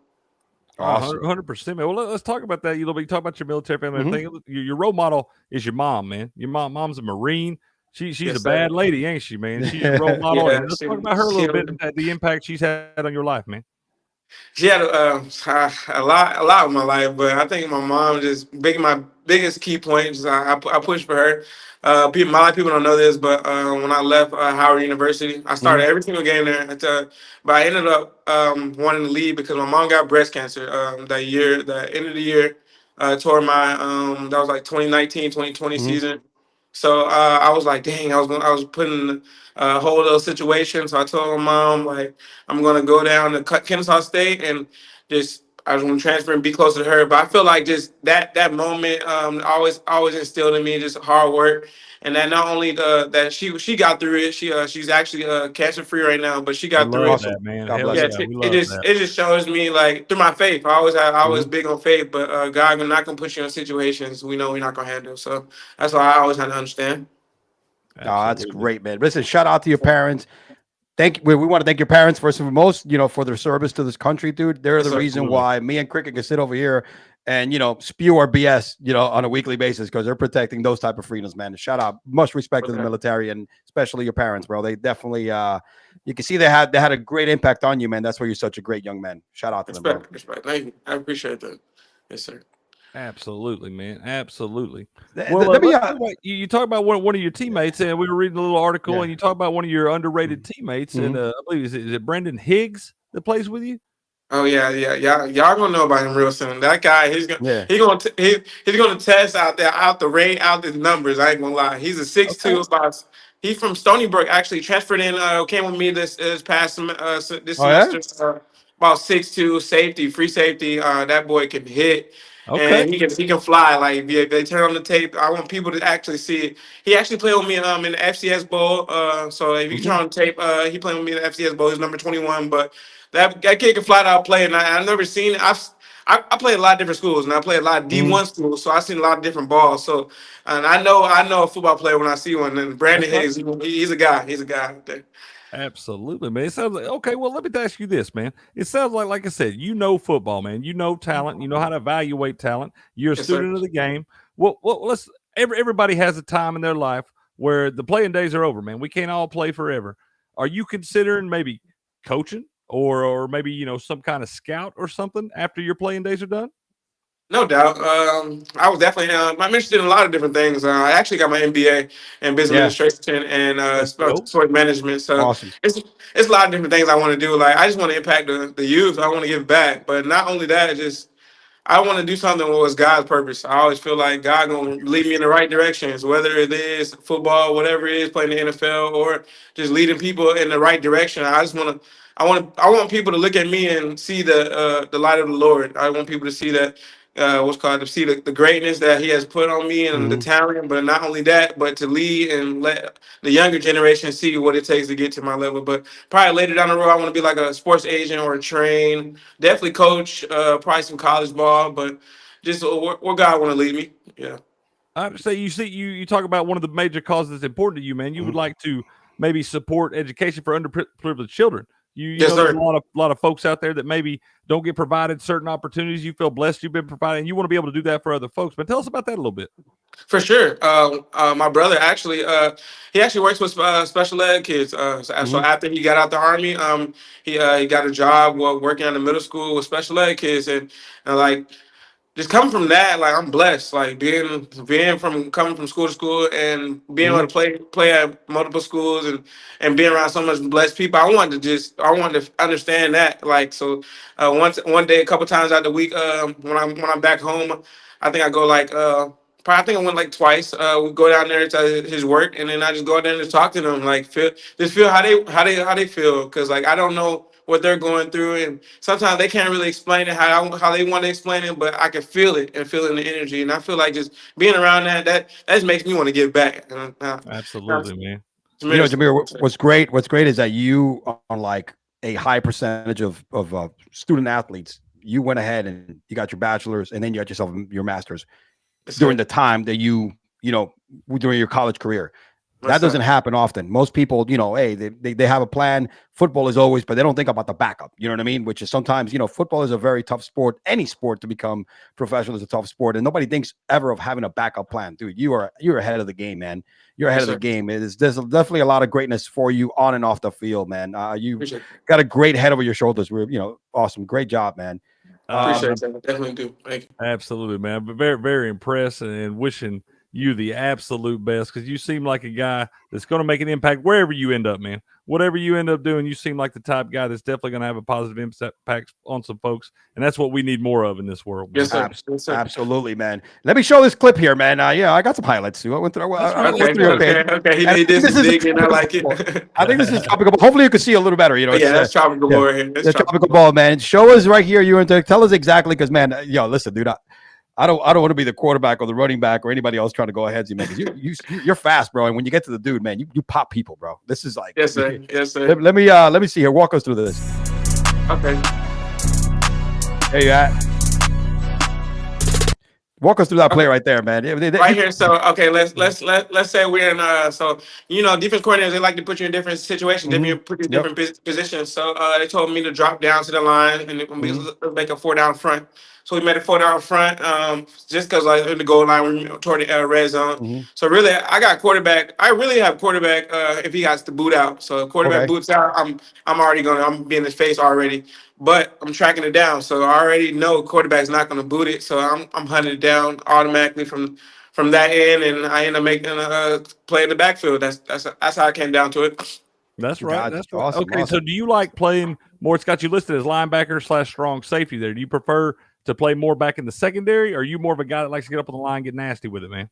[SPEAKER 1] Awesome.
[SPEAKER 2] 100%, man. Well, let's talk about that. You talk about your military family and everything. Your role model is your mom, man. Your mom's a Marine. She's
[SPEAKER 3] Yes,
[SPEAKER 2] a
[SPEAKER 3] sir.
[SPEAKER 2] bad lady, ain't she, man? She's your role model.
[SPEAKER 3] Yeah,
[SPEAKER 2] And let's talk about her a little bit and the impact she's had on your life, man.
[SPEAKER 3] she had a lot of my life, but I think my mom just my biggest key point is I push for her. A lot of people don't know this, but when I left Howard University, I started every single game there. But I ended up wanting to leave because my mom got breast cancer that year. The end of the year, toward my that was like 2019, 2020 season. So I was like, dang, I was put in a whole little situation. So I told my mom like I'm gonna go down to Kennesaw State and just I was gonna transfer and be closer to her. But I feel like just that moment always instilled in me just hard work. And that not only that she got through it, she's actually cancer free right now, but she
[SPEAKER 2] We
[SPEAKER 3] got through
[SPEAKER 2] love
[SPEAKER 3] it.
[SPEAKER 2] that, man.
[SPEAKER 1] God
[SPEAKER 2] Hell
[SPEAKER 1] bless
[SPEAKER 2] yeah,
[SPEAKER 3] Yeah,
[SPEAKER 1] her.
[SPEAKER 2] we
[SPEAKER 3] it
[SPEAKER 2] love
[SPEAKER 3] just
[SPEAKER 2] that.
[SPEAKER 3] it just shows me like through my faith. I always big on faith, but God not gonna put you in situations we know we're not gonna handle. So that's why I always had to understand.
[SPEAKER 1] Oh, that's
[SPEAKER 2] Absolutely.
[SPEAKER 1] great, man. Listen, shout out to your parents. We want to thank your parents first and foremost, for their service to this country, dude. They're
[SPEAKER 3] Yes,
[SPEAKER 1] the
[SPEAKER 3] sir.
[SPEAKER 1] reason
[SPEAKER 2] Absolutely.
[SPEAKER 1] why me and Cricket can sit over here and spew our BS, on a weekly basis because they're protecting those type of freedoms, man. Shout out, much respect to the military and especially your parents, bro. They definitely, you can see they had a great impact on you, man. That's why you're such a great young man. Shout out to them, bro.
[SPEAKER 3] Respect. Thank you. I appreciate that. Yes, sir.
[SPEAKER 2] Absolutely, man. Absolutely. Well,
[SPEAKER 1] Let me,
[SPEAKER 2] you talk about one of your teammates, and we were reading a little article, and you talk about one of your underrated teammates, and I believe is it Brandon Higgs that plays with you?
[SPEAKER 3] Oh yeah, y'all gonna know about him real soon. That guy,
[SPEAKER 1] yeah.
[SPEAKER 3] he's gonna test out the rate, out the numbers. I ain't gonna lie. He's a 6'2",
[SPEAKER 2] Okay.
[SPEAKER 3] about. He's from Stony Brook. Actually, transferred in. Came with me this past this
[SPEAKER 1] Oh yeah.
[SPEAKER 3] semester. About 6'2", safety, free safety. That boy can hit.
[SPEAKER 2] Okay.
[SPEAKER 3] And he can fly. Like if they turn on the tape, I want people to actually see it. He actually played with me in the FCS Bowl. So if you turn on the tape, he played with me in the FCS Bowl. He's number 21, but that kid can flat out play, and I've never seen it. I played a lot of different schools, and I played a lot of D1 schools, so I've seen a lot of different balls. So, and I know a football player when I see one. And Brandon
[SPEAKER 2] Okay.
[SPEAKER 3] Higgs, he's a guy. He's a guy out there.
[SPEAKER 2] Absolutely, man. It sounds like okay. Well, let me ask you this, man. It sounds like I said, football, man. You know talent. You know how to evaluate talent. You're a
[SPEAKER 3] Yes, sir.
[SPEAKER 2] student of the game. Well, everybody has a time in their life where the playing days are over, man. We can't all play forever. Are you considering maybe coaching or maybe some kind of scout or something after your playing days are done?
[SPEAKER 3] No doubt. I was definitely. I'm interested in a lot of different things. I actually got my MBA in business
[SPEAKER 1] Yeah.
[SPEAKER 3] administration and
[SPEAKER 2] That's dope.
[SPEAKER 3] sport management. So
[SPEAKER 1] Awesome.
[SPEAKER 3] it's a lot of different things I want to do. Like I just want to impact the youth. I want to give back, but not only that, just I want to do something with what's God's purpose. I always feel like God gonna lead me in the right directions, whether it is football, whatever it is, playing the NFL, or just leading people in the right direction. I want people to look at me and see the light of the Lord. I want people to see that to see the greatness that He has put on me and the talent. But not only that, but to lead and let the younger generation see what it takes to get to my level. But probably later down the road, I want to be like a sports agent or a train. Definitely coach, probably some college ball, but just where God want to lead me. Yeah.
[SPEAKER 2] I say you talk about one of the major causes that's important to you, man. You would like to maybe support education for underprivileged children. You
[SPEAKER 3] Yes,
[SPEAKER 2] know there's
[SPEAKER 3] sir.
[SPEAKER 2] a lot of folks out there that maybe don't get provided certain opportunities. You feel blessed you've been provided, and you want to be able to do that for other folks. But tell us about that a little bit.
[SPEAKER 3] For sure. My brother actually, he actually works with special ed kids. So after he got out the army, he got a job working at a middle school with special ed kids, and like just coming from that, like I'm blessed. Like being from coming from school to school and being able to play at multiple schools and being around so much blessed people. I wanted to understand that. Like so, one day, a couple times out the week, when I'm back home, I think I go like probably I think I went like twice. We go down there to his work, and then I just go out there and just talk to them, like feel how they feel, because like I don't know what they're going through, and sometimes they can't really explain it how they want to explain it, but I can feel it and feel it in the energy, and I feel like just being around that just makes me want to give back.
[SPEAKER 2] Absolutely, man.
[SPEAKER 1] You know, Jomier, what's great is that you on like a high percentage of student athletes, you went ahead and you got your bachelor's, and then you got yourself your master's during the time that you know during your college career. That doesn't happen often. Most people, you know, hey, they have a plan. Football is always, but they don't think about the backup. You know what I mean? Which is sometimes, you know, football is a very tough sport. Any sport to become professional is a tough sport, and nobody thinks ever of having a backup plan. Dude, you're ahead of the game, man. You're ahead of the game. There's definitely a lot of greatness for you on and off the field, man. You got a great head over your shoulders. We're, you know, awesome. Great job, man.
[SPEAKER 3] Appreciate that. Definitely do. Thank you.
[SPEAKER 2] Absolutely, man. But very, very impressed and wishing you the absolute best, because you seem like a guy that's going to make an impact wherever you end up, man. Whatever you end up doing, you seem like the type guy that's definitely going to have a positive impact on some folks, and that's what we need more of in this world, man.
[SPEAKER 3] Yes, sir.
[SPEAKER 1] Absolutely, man. Let me show this clip here, man. Yeah, I got some highlights too. I went through.
[SPEAKER 3] Okay. He did some digging. I like it.
[SPEAKER 1] I think this is tropical. Hopefully, you can see a little better. You know,
[SPEAKER 3] that's tropical ball here.
[SPEAKER 1] That's tropical ball, man. Show us right here. You and tell us exactly, because man, listen, dude. I don't want to be the quarterback or the running back or anybody else trying to go ahead of you, man. Because you're fast, bro. And when you get to the dude, man, you pop people, bro. This is like
[SPEAKER 3] yes, sir.
[SPEAKER 1] Let me see here. Walk us through this.
[SPEAKER 3] Okay.
[SPEAKER 1] There you at. Walk us through that play right there, man.
[SPEAKER 3] Right here. So okay, let's say we're in so you know, defense coordinators, they like to put you in different situations, different positions. So they told me to drop down to the line and make a 4-down front. So we made a 4-down front just because like in the goal line we're toward the red zone. So really I got quarterback. I really have quarterback if he has to boot out. So if quarterback boots out, I'm being his face already. But I'm tracking it down, so I already know quarterback's not going to boot it. So I'm hunting it down automatically from that end, and I end up making a play in the backfield. That's how I came down to it.
[SPEAKER 2] That's right. That's right.
[SPEAKER 1] Awesome,
[SPEAKER 2] okay,
[SPEAKER 1] awesome.
[SPEAKER 2] So do you like playing more? It's got you listed as linebacker / strong safety there. Do you prefer to play more back in the secondary, or are you more of a guy that likes to get up on the line and get nasty with it, man?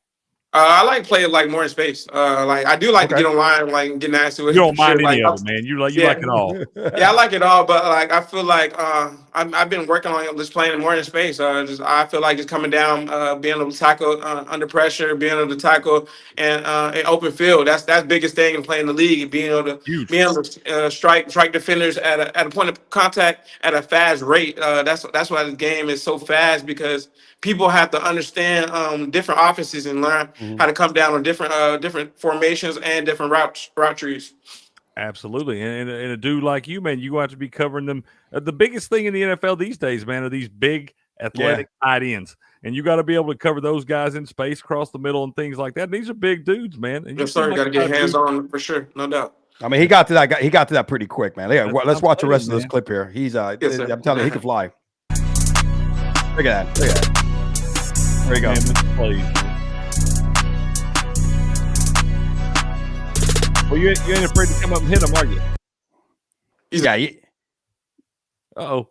[SPEAKER 3] I like playing like more in space. Like I do like to get online, like get nasty with it.
[SPEAKER 2] You don't mind any of it, man. You like it all.
[SPEAKER 3] Yeah, I like it all, but like I feel like I've been working on just playing more in space. I feel like just coming down, being able to tackle under pressure, being able to tackle and in open field. That's biggest thing in playing the league. Being able to strike defenders at a point of contact at a fast rate. That's why the game is so fast, because people have to understand different offenses and learn how to come down on different formations and different route trees.
[SPEAKER 2] Absolutely. And a dude like you, man, you have to be covering them. The biggest thing in the NFL these days, man, are these big athletic tight ends. And you got to be able to cover those guys in space, across the middle and things like that. And these are big dudes, man. And
[SPEAKER 3] yes, sir. Got to get hands on for sure. No doubt.
[SPEAKER 1] I mean, he got to that pretty quick, man. Yeah, let's watch the rest of this clip here. He's I'm telling you, he can fly. Look at that. There you go.
[SPEAKER 2] Well, you ain't afraid to come up and hit him, are you?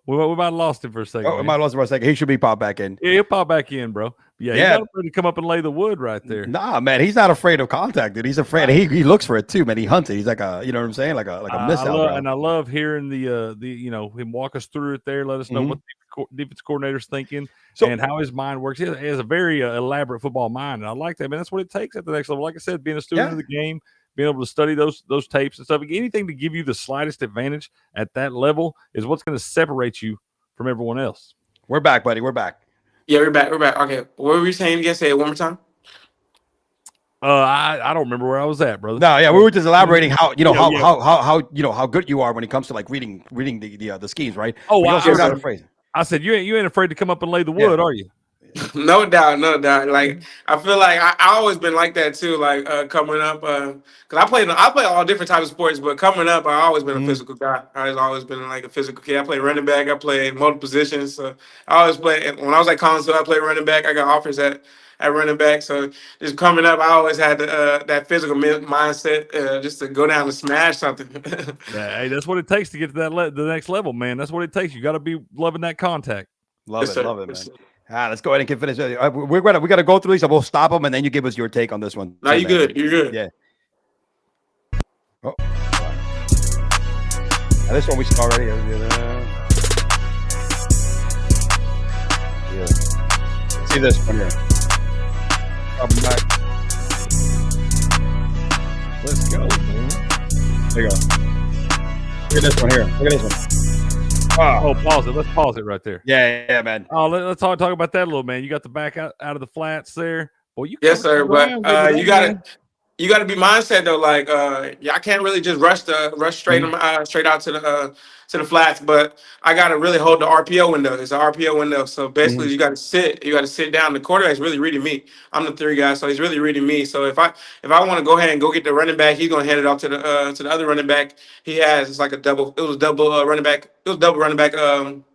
[SPEAKER 2] We might have lost him for a second.
[SPEAKER 1] We might have lost him for a second. He should be popped back in.
[SPEAKER 2] Yeah, he'll pop back in, bro. Yeah, he's not afraid to come up and lay the wood right there.
[SPEAKER 1] Nah, man, he's not afraid of contact, dude. He's afraid. He looks for it too, man. He hunts it. He's like a, you know what I'm saying, like a missile.
[SPEAKER 2] And I love hearing the you know, him walk us through it there. Let us know what the defense coordinator's thinking and how his mind works. He has a very elaborate football mind, and I like that, man. That's what it takes at the next level. Like I said, being a student of the game, being able to study those tapes and stuff, anything to give you the slightest advantage at that level is what's going to separate you from everyone else.
[SPEAKER 1] We're back, buddy. We're back.
[SPEAKER 3] Yeah, we're back. Okay, what were we saying again? Say it one more time.
[SPEAKER 2] I don't remember where I was at, brother.
[SPEAKER 1] No, yeah, we were just elaborating how how good you are when it comes to like reading the schemes, right?
[SPEAKER 2] Oh, you're not afraid. I said you ain't afraid to come up and lay the wood, are you?
[SPEAKER 3] No doubt, no doubt. Like I feel like I always been like that too. Like coming up, because I play all different types of sports, but coming up, I always been a physical guy. I've always been like a physical kid. I played running back. I played multiple positions. So I always played. When I was at college, I played running back. I got offers at running back. So just coming up, I always had that physical mindset, just to go down and smash something.
[SPEAKER 2] Hey, that's what it takes to get to the next level, man. That's what it takes. You got to be loving that contact.
[SPEAKER 1] Love it, man. Let's go ahead and finish. We got to go through these, and we'll stop them, and then you give us your take on this one.
[SPEAKER 3] No, you're good. You're good.
[SPEAKER 1] Yeah. Oh. Now, this one we saw already. Yeah. See this one here. Come back.
[SPEAKER 2] Let's go, man.
[SPEAKER 1] There you go. Look at this one here. Look at this one.
[SPEAKER 2] Oh, pause it. Let's pause it right there.
[SPEAKER 1] Yeah, man.
[SPEAKER 2] Oh, let's talk about that a little, man. You got the back out of the flats there. Boy,
[SPEAKER 3] yes, sir. But you got to be mindset though. Like, I can't really just rush straight out to the flats. But I got to really hold the RPO window. It's an RPO window. So basically, you got to sit. You got to sit down. The quarterback's really reading me. I'm the 3 guy, so he's really reading me. So if I want to go ahead and go get the running back, he's gonna hand it off to the other running back. He has it's like a double. It was double running back. It was double running back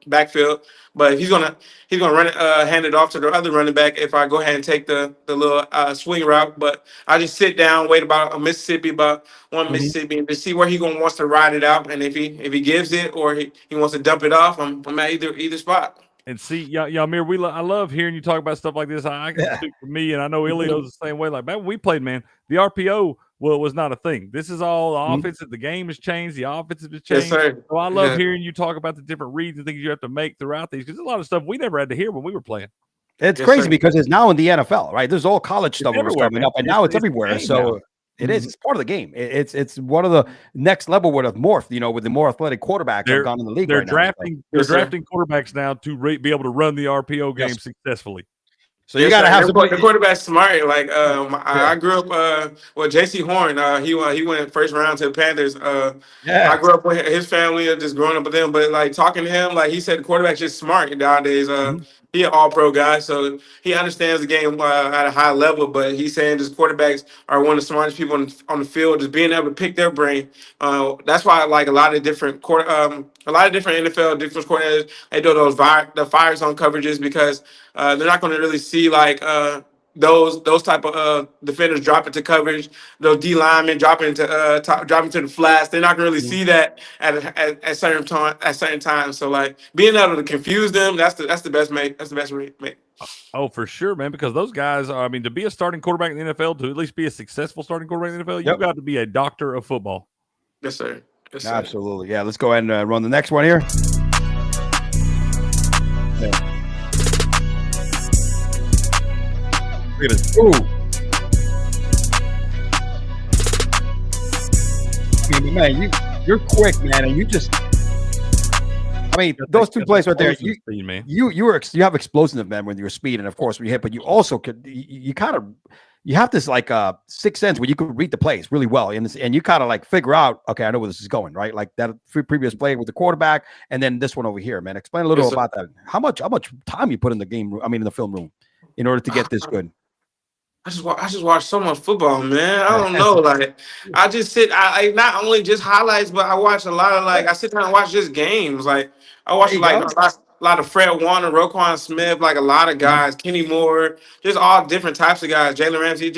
[SPEAKER 3] backfield. But he's gonna run it, hand it off to the other running back if I go ahead and take the little swing route. But I just sit down, wait about one Mississippi, and just see where he wants to ride it out. And if he gives it or he wants to dump it off, I'm at either spot.
[SPEAKER 2] And see, Jomier, I love hearing you talk about stuff like this. I can speak for me, and I know Ilio's the same way. Like back when we played, man, the RPO was not a thing. This is all the offense. The game has changed. The offense has changed.
[SPEAKER 3] Yes, sir.
[SPEAKER 2] So I love hearing you talk about the different reads and things you have to make throughout these, because there's a lot of stuff we never had to hear when we were playing.
[SPEAKER 1] It's crazy because it's now in the NFL, right? There's all college stuff coming up, and now it's everywhere. So it is. It's part of the game. It's one of the next level would have morphed, with the more athletic quarterbacks that have gone in the league.
[SPEAKER 2] They're drafting quarterbacks now to be able to run the RPO game successfully.
[SPEAKER 1] So you got to have
[SPEAKER 3] the quarterback smart. Like I grew up with J.C. Horn. He went first round to the Panthers. I grew up with his family, just growing up with them. But like talking to him, like he said, the quarterback's just smart nowadays. He an all-pro guy, so he understands the game at a high level. But he's saying just quarterbacks are one of the smartest people on the field. Just being able to pick their brain. That's why I like a lot of different NFL different coordinators. They do those the fire zone coverages because they're not going to really see like those type of defenders drop into coverage, those D linemen drop into the flats. They're not gonna really see that at certain times. So like being able to confuse them, that's the best mate. That's the best mate.
[SPEAKER 2] Oh, for sure, man. Because those guys are, to be a starting quarterback in the NFL, to at least be a successful starting quarterback in the NFL, you've got to be a doctor of football.
[SPEAKER 3] Yes, sir. Yes, sir.
[SPEAKER 1] Absolutely. Yeah. Let's go ahead and run the next one here. Yeah. Look at this. Ooh. Man, you're quick, man, and you just. Those two plays right there. You have explosiveness, man, when you're speed, and of course when you hit, but you also could. You have this like sixth sense where you could read the plays really well, and you kind of like figure out, okay, I know where this is going, right? Like that previous play with the quarterback, and then this one over here, man. Explain a little about that. How much time you put in the game? In the film room, in order to get this good.
[SPEAKER 3] I just watch so much football, man. I don't know. Like I just sit. I not only just highlights, but I watch a lot of I sit down and watch just games. Like I watch a lot of Fred Warner, Roquan Smith, like a lot of guys, Kenny Moore, just all different types of guys. Jalen Ramsey.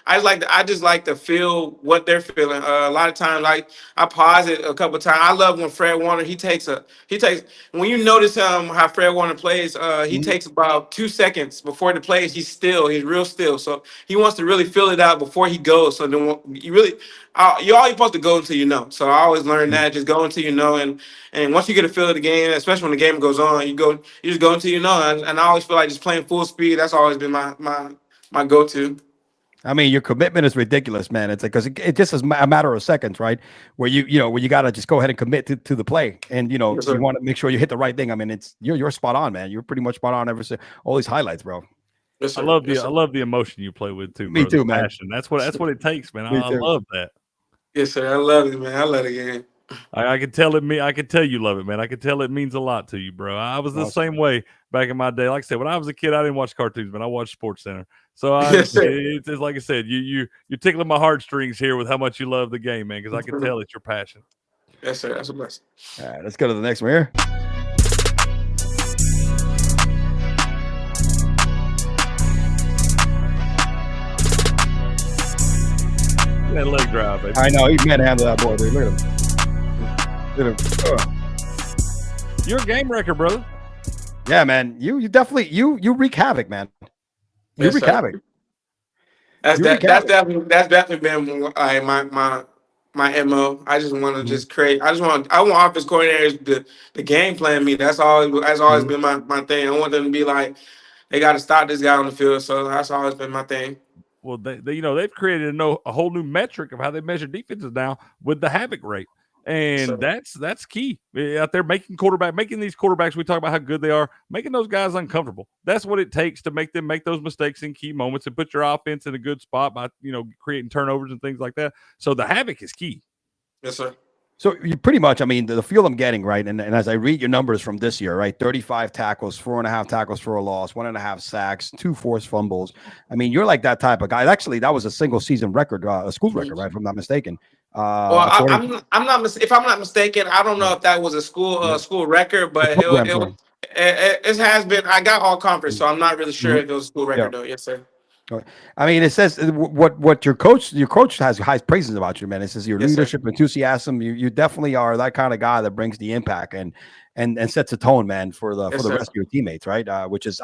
[SPEAKER 3] I just like to feel what they're feeling. A lot of times, like I pause it a couple of times. I love when Fred Warner he takes when you notice how Fred Warner plays. He takes about 2 seconds before the plays. He's real still. So he wants to really feel it out before he goes. So then you're always supposed to go until you know. So I always learn that just go until you know, and once you get a feel of the game, especially when the game goes on, you just go until you know. And I always feel like just playing full speed. That's always been my go-to.
[SPEAKER 1] Your commitment is ridiculous, man. It's like because it just is a matter of seconds, right? Where you got to just go ahead and commit to the play, and you want to make sure you hit the right thing. You're spot on, man. You're pretty much spot on all these highlights, bro.
[SPEAKER 3] Yes,
[SPEAKER 2] I love the emotion you play with too.
[SPEAKER 1] Me too, man.
[SPEAKER 2] Passion. That's what it takes, man. I love that.
[SPEAKER 3] Yes, sir. I love it, man. I love the game.
[SPEAKER 2] I can tell I can tell you love it, man. I can tell it means a lot to you, bro. I was the same way back in my day. Like I said, when I was a kid, I didn't watch cartoons, but I watched Sports Center. So it's like I said, you're tickling my heartstrings here with how much you love the game, man, because I can tell it's your passion.
[SPEAKER 3] Yes, sir. That's a blessing.
[SPEAKER 1] All right, let's go to the next one here.
[SPEAKER 2] That leg drive, baby.
[SPEAKER 1] I know he manhandled that boy, dude. Look at him.
[SPEAKER 2] You're a game wrecker, brother.
[SPEAKER 1] Yeah, man. You definitely you wreak havoc, man. You wreak havoc.
[SPEAKER 3] That's definitely been my MO. I just want to just create. I want offense coordinators to game plan me. That's always been my thing. I want them to be like, they got to stop this guy on the field. So that's always been my thing.
[SPEAKER 2] Well, they've created a whole new metric of how they measure defenses now with the havoc rate, and that's key out there making these quarterbacks. We talk about how good they are, making those guys uncomfortable. That's what it takes to make them make those mistakes in key moments and put your offense in a good spot by creating turnovers and things like that. So the havoc is key.
[SPEAKER 3] Yes, sir.
[SPEAKER 1] So you pretty much, I mean, the feel I'm getting, right, and as I read your numbers from this year, right, 35 tackles, 4.5 tackles for a loss, 1.5 sacks, 2 forced fumbles. I mean, you're like that type of guy. Actually, that was a single season record, a school record, right, if I'm not mistaken.
[SPEAKER 3] Well, I'm not. If I'm not mistaken, I don't know if that was a school record, but it has been. I got all conference, so I'm not really sure if it was a school record though. Yes, sir.
[SPEAKER 1] I mean, it says what your coach has high praises about you, man. It says your leadership, enthusiasm. You definitely are that kind of guy that brings the impact and sets a tone, man, for the rest of your teammates, right? Which is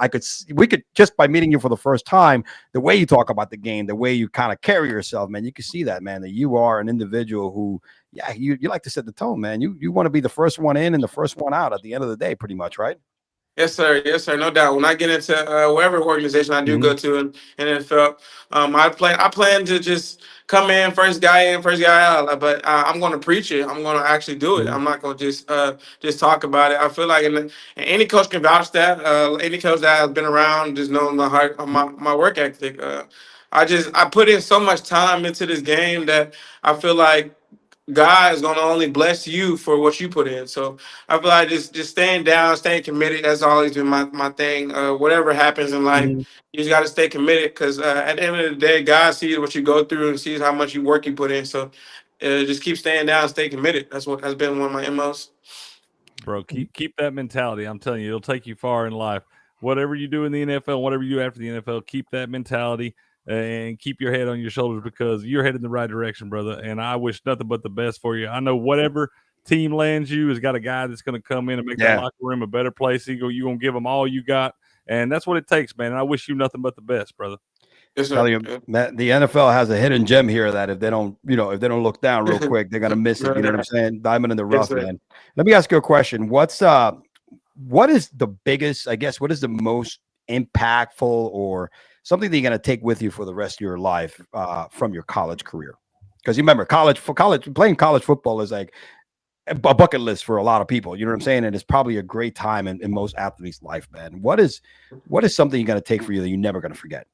[SPEAKER 1] we could just by meeting you for the first time, the way you talk about the game, the way you kind of carry yourself, man, you can see that, man, that you are an individual who, you like to set the tone, man. You want to be the first one in and the first one out at the end of the day, pretty much, right?
[SPEAKER 3] Yes, sir. Yes, sir. No doubt. When I get into whatever organization I do go to in NFL, I plan to just come in first guy in, first guy out. But I'm going to preach it. I'm going to actually do it. I'm not going to just talk about it. I feel like and any coach can vouch that. Any coach that has been around just knows my work ethic. I put in so much time into this game that I feel like God is gonna only bless you for what you put in. So I feel like just staying down, staying committed. That's always been my thing. Whatever happens in life, you just got to stay committed because at the end of the day, God sees what you go through and sees how much work you put in. So just keep staying down, stay committed. That's been one of my MOs.
[SPEAKER 2] Bro, keep that mentality. I'm telling you, it'll take you far in life. Whatever you do in the NFL, whatever you do after the NFL, keep that mentality. And keep your head on your shoulders because you're headed in the right direction, brother. And I wish nothing but the best for you. I know whatever team lands you has got a guy that's going to come in and make that locker room a better place. You're going to give them all you got. And that's what it takes, man. And I wish you nothing but the best, brother.
[SPEAKER 3] Yes,
[SPEAKER 1] tell you, Matt, the NFL has a hidden gem here that if they don't look down real quick, they're going to miss it. You know what I'm saying? Diamond in the rough, man. Let me ask you a question. What is the biggest, I guess, what is the most impactful or something that you're going to take with you for the rest of your life from your college career? Because you remember playing college football is like a bucket list for a lot of people. You know what I'm saying? And it's probably a great time in most athletes' life, man. What is something you're going to take for you that you're never going to forget?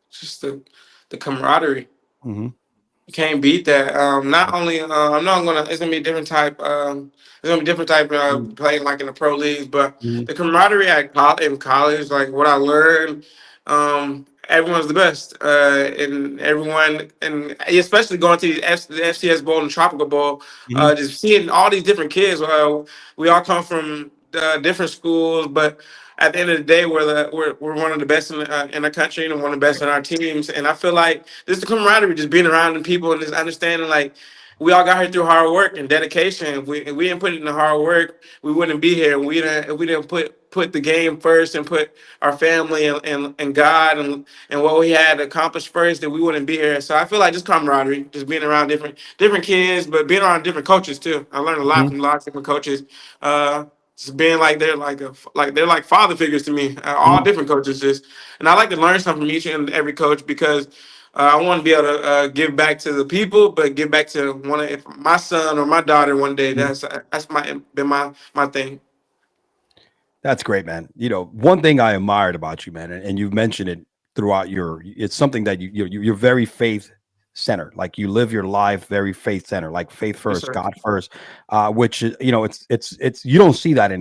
[SPEAKER 3] Just the camaraderie.
[SPEAKER 1] Mm-hmm.
[SPEAKER 3] You can't beat that. Not only it's gonna be a different type. Playing like in the pro leagues, but the camaraderie in college, like what I learned, everyone's the best, and everyone, and especially going to the FCS Bowl and Tropical Bowl, just seeing all these different kids. We all come from different schools, but at the end of the day, we're one of the best in the country and one of the best in our teams. And I feel like this is the camaraderie, just being around the people and just understanding like we all got here through hard work and dedication. If we didn't put in the hard work, we wouldn't be here. If we didn't put the game first and put our family and God and what we had accomplished first, then we wouldn't be here. So I feel like just camaraderie, just being around different kids, but being around different coaches too. I learned a lot from lots of different coaches. Just being like they're like father figures to me, all different coaches. And I like to learn something from each and every coach because I want to be able to give back to the people, but give back to if my son or my daughter one day. That's been my thing.
[SPEAKER 1] That's great, man. You know, one thing I admired about you, man, and you've mentioned it throughout it's something that you're very faith centered. Like you live your life very faith centered, like faith first, God first, which, you know, it's you don't see that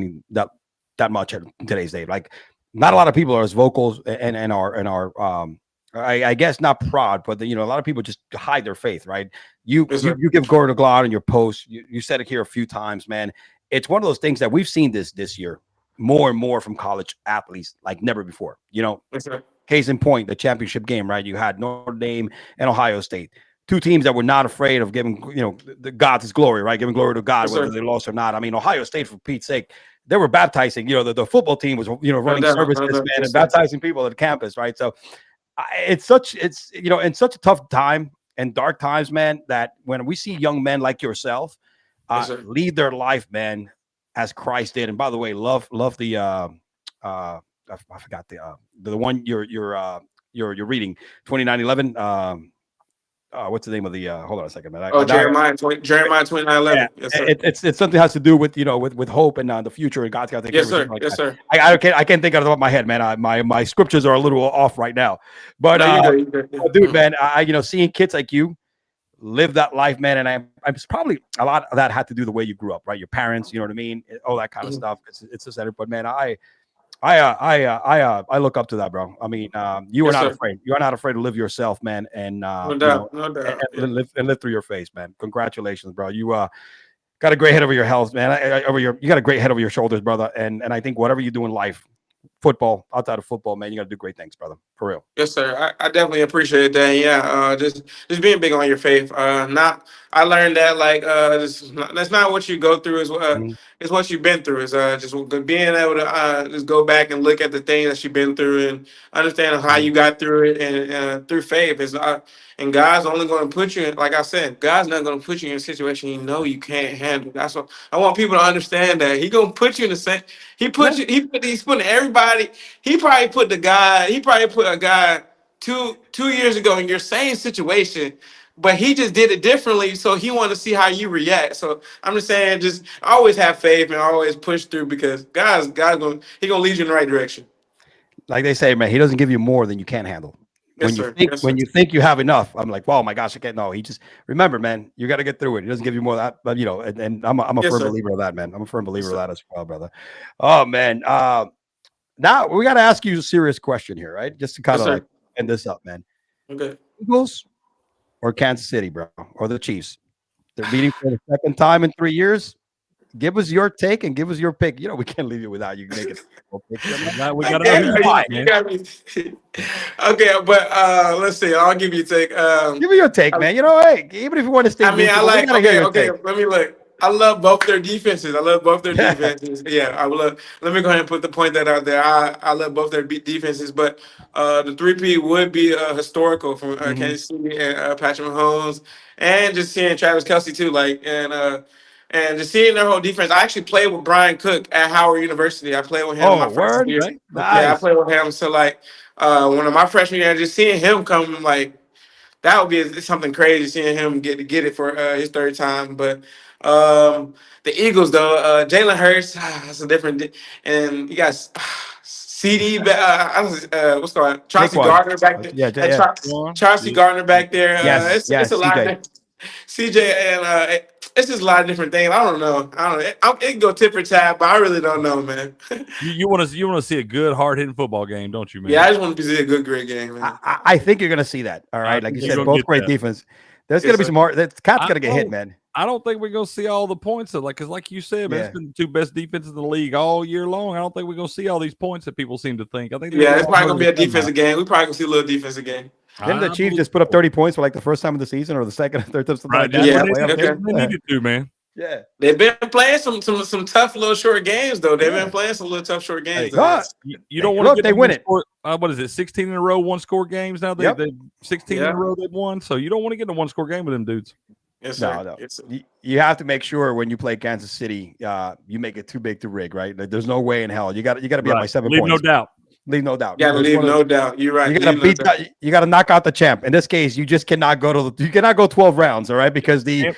[SPEAKER 1] that much in today's day. Like, not a lot of people are as vocal and are I guess not proud, but a lot of people just hide their faith, right? You give glory to God in your post. You said it here a few times, man. It's one of those things that we've seen this year more and more from college athletes like never before. Case in point, the championship game, right? You had Notre Dame and Ohio State, two teams that were not afraid of giving the God's his glory, right? Giving glory to God, whether they lost or not. I mean, Ohio State, for Pete's sake, they were baptizing. The football team was running services, man, and baptizing people at campus, right? So it's in such a tough time and dark times, man, that when we see young men like yourself lead their life, man, as Christ did. And by the way, love the I forgot the one you're reading, 2911. What's the name of the hold on a second, man.
[SPEAKER 3] Jeremiah 29:11. Yes, sir.
[SPEAKER 1] It's something has to do with with hope and the future, and God's got to take care of it.
[SPEAKER 3] Yes, sir.
[SPEAKER 1] I can't think out of the top of my head, man. My scriptures are a little off right now, but dude, man, seeing kids like you live that life, man, and I'm probably a lot of that had to do the way you grew up, right? Your parents, you know what I mean, all that kind of stuff. It's just that, but man, I look up to that, bro. I mean, you are not afraid. You are not afraid to live yourself, man, and
[SPEAKER 3] no doubt.
[SPEAKER 1] And live through your face, man. Congratulations, bro. You got a great head over your health, man. You got a great head over your shoulders, brother. And I think whatever you do in life, football, outside of football, man, you got to do great things, brother. For real.
[SPEAKER 3] Yes, sir. I definitely appreciate that. Yeah, just being big on your faith. I learned that that's not what you go through. It's what you've been through. Is just being able to just go back and look at the things that you've been through and understand how you got through it, and through faith is. And God's only going to put you in, like I said, God's not going to put you in a situation you can't handle. That's what I want people to understand, that He going to put you in the same. He's putting everybody. He probably put a guy 2 years ago in your same situation, but he just did it differently. So He wanted to see how you react. So I'm just saying, just always have faith and always push through, because God's going to lead you in the right direction.
[SPEAKER 1] Like they say, man, He doesn't give you more than you can't handle. When you think you have enough, I'm like, oh my gosh, I can't. No, He just, remember, man, you got to get through it. He doesn't give you more of that, but and I'm a firm believer of that, man. I'm a firm believer of that as well, brother. Oh man. Now we got to ask you a serious question here, right? Just to kind of end this up, man.
[SPEAKER 3] Okay.
[SPEAKER 1] Eagles or Kansas City, bro, or the Chiefs? They're meeting for the second time in 3 years. Give us your take and give us your pick. We can't leave it without you making it.
[SPEAKER 2] We got to.
[SPEAKER 3] Okay, but let's see. I'll give you a take.
[SPEAKER 1] Give me your take, man. Hey, even if you want to stay.
[SPEAKER 3] I mean, okay. Let me look. I love both their defenses. Yeah, let me go ahead and put that out there. I love both their defenses, but the 3P would be historical from Kansas City and Patrick Mahomes, and just seeing Travis Kelce too, and just seeing their whole defense. I actually played with Brian Cook at Howard University. I played with him in my freshman year.
[SPEAKER 1] Right? Nice.
[SPEAKER 3] Yeah, I played with him. So one of my freshman year, just seeing him come, that would be something crazy, seeing him get it for his third time. But the Eagles, though, Jalen Hurts, that's a different. And you got CD, what's going on? Chauncey Gardner back there.
[SPEAKER 1] Yeah.
[SPEAKER 3] Chauncey Gardner back there.
[SPEAKER 1] Yes,
[SPEAKER 3] it's a lot of CJ, and it's just a lot of different things. I don't know. It can go tip for tat, but I really don't know, man.
[SPEAKER 2] You want to see a good, hard-hitting football game, don't you, man?
[SPEAKER 3] Yeah, I just want to see a good, great game, man.
[SPEAKER 1] I think you're going to see that. All right, like you said, both great defense. There's going to be some hard. That cat's going to get hit, man.
[SPEAKER 2] I don't think we're going to see all the points because like you said, man, it's been the two best defenses in the league all year long. I don't think we're going to see all these points that people seem to think. I think
[SPEAKER 3] it's probably going to be a defensive game. We probably going to see a little defensive game.
[SPEAKER 1] Didn't the Chiefs just put up 30 points for the first time of the season, or the second or third time?
[SPEAKER 2] Right. They needed to, man.
[SPEAKER 3] Yeah, they've been playing some tough little short games though. They've been playing some little tough short games.
[SPEAKER 2] You don't want to get
[SPEAKER 1] they win it.
[SPEAKER 2] What is it? 16 in a row, one score games now. They 16 in a row they've won. So you don't want to get in a one score game with them dudes.
[SPEAKER 3] Yes, sir.
[SPEAKER 1] No. You have to make sure when you play Kansas City, you make it too big to rig. Right? There's no way in hell. You got to be up by 7 points.
[SPEAKER 2] No doubt.
[SPEAKER 1] Leave no doubt.
[SPEAKER 3] Yeah, leave no doubt. You're right.
[SPEAKER 1] You got to beat that. You got to knock out the champ. In this case, you just cannot go 12 rounds. All right, because
[SPEAKER 2] it's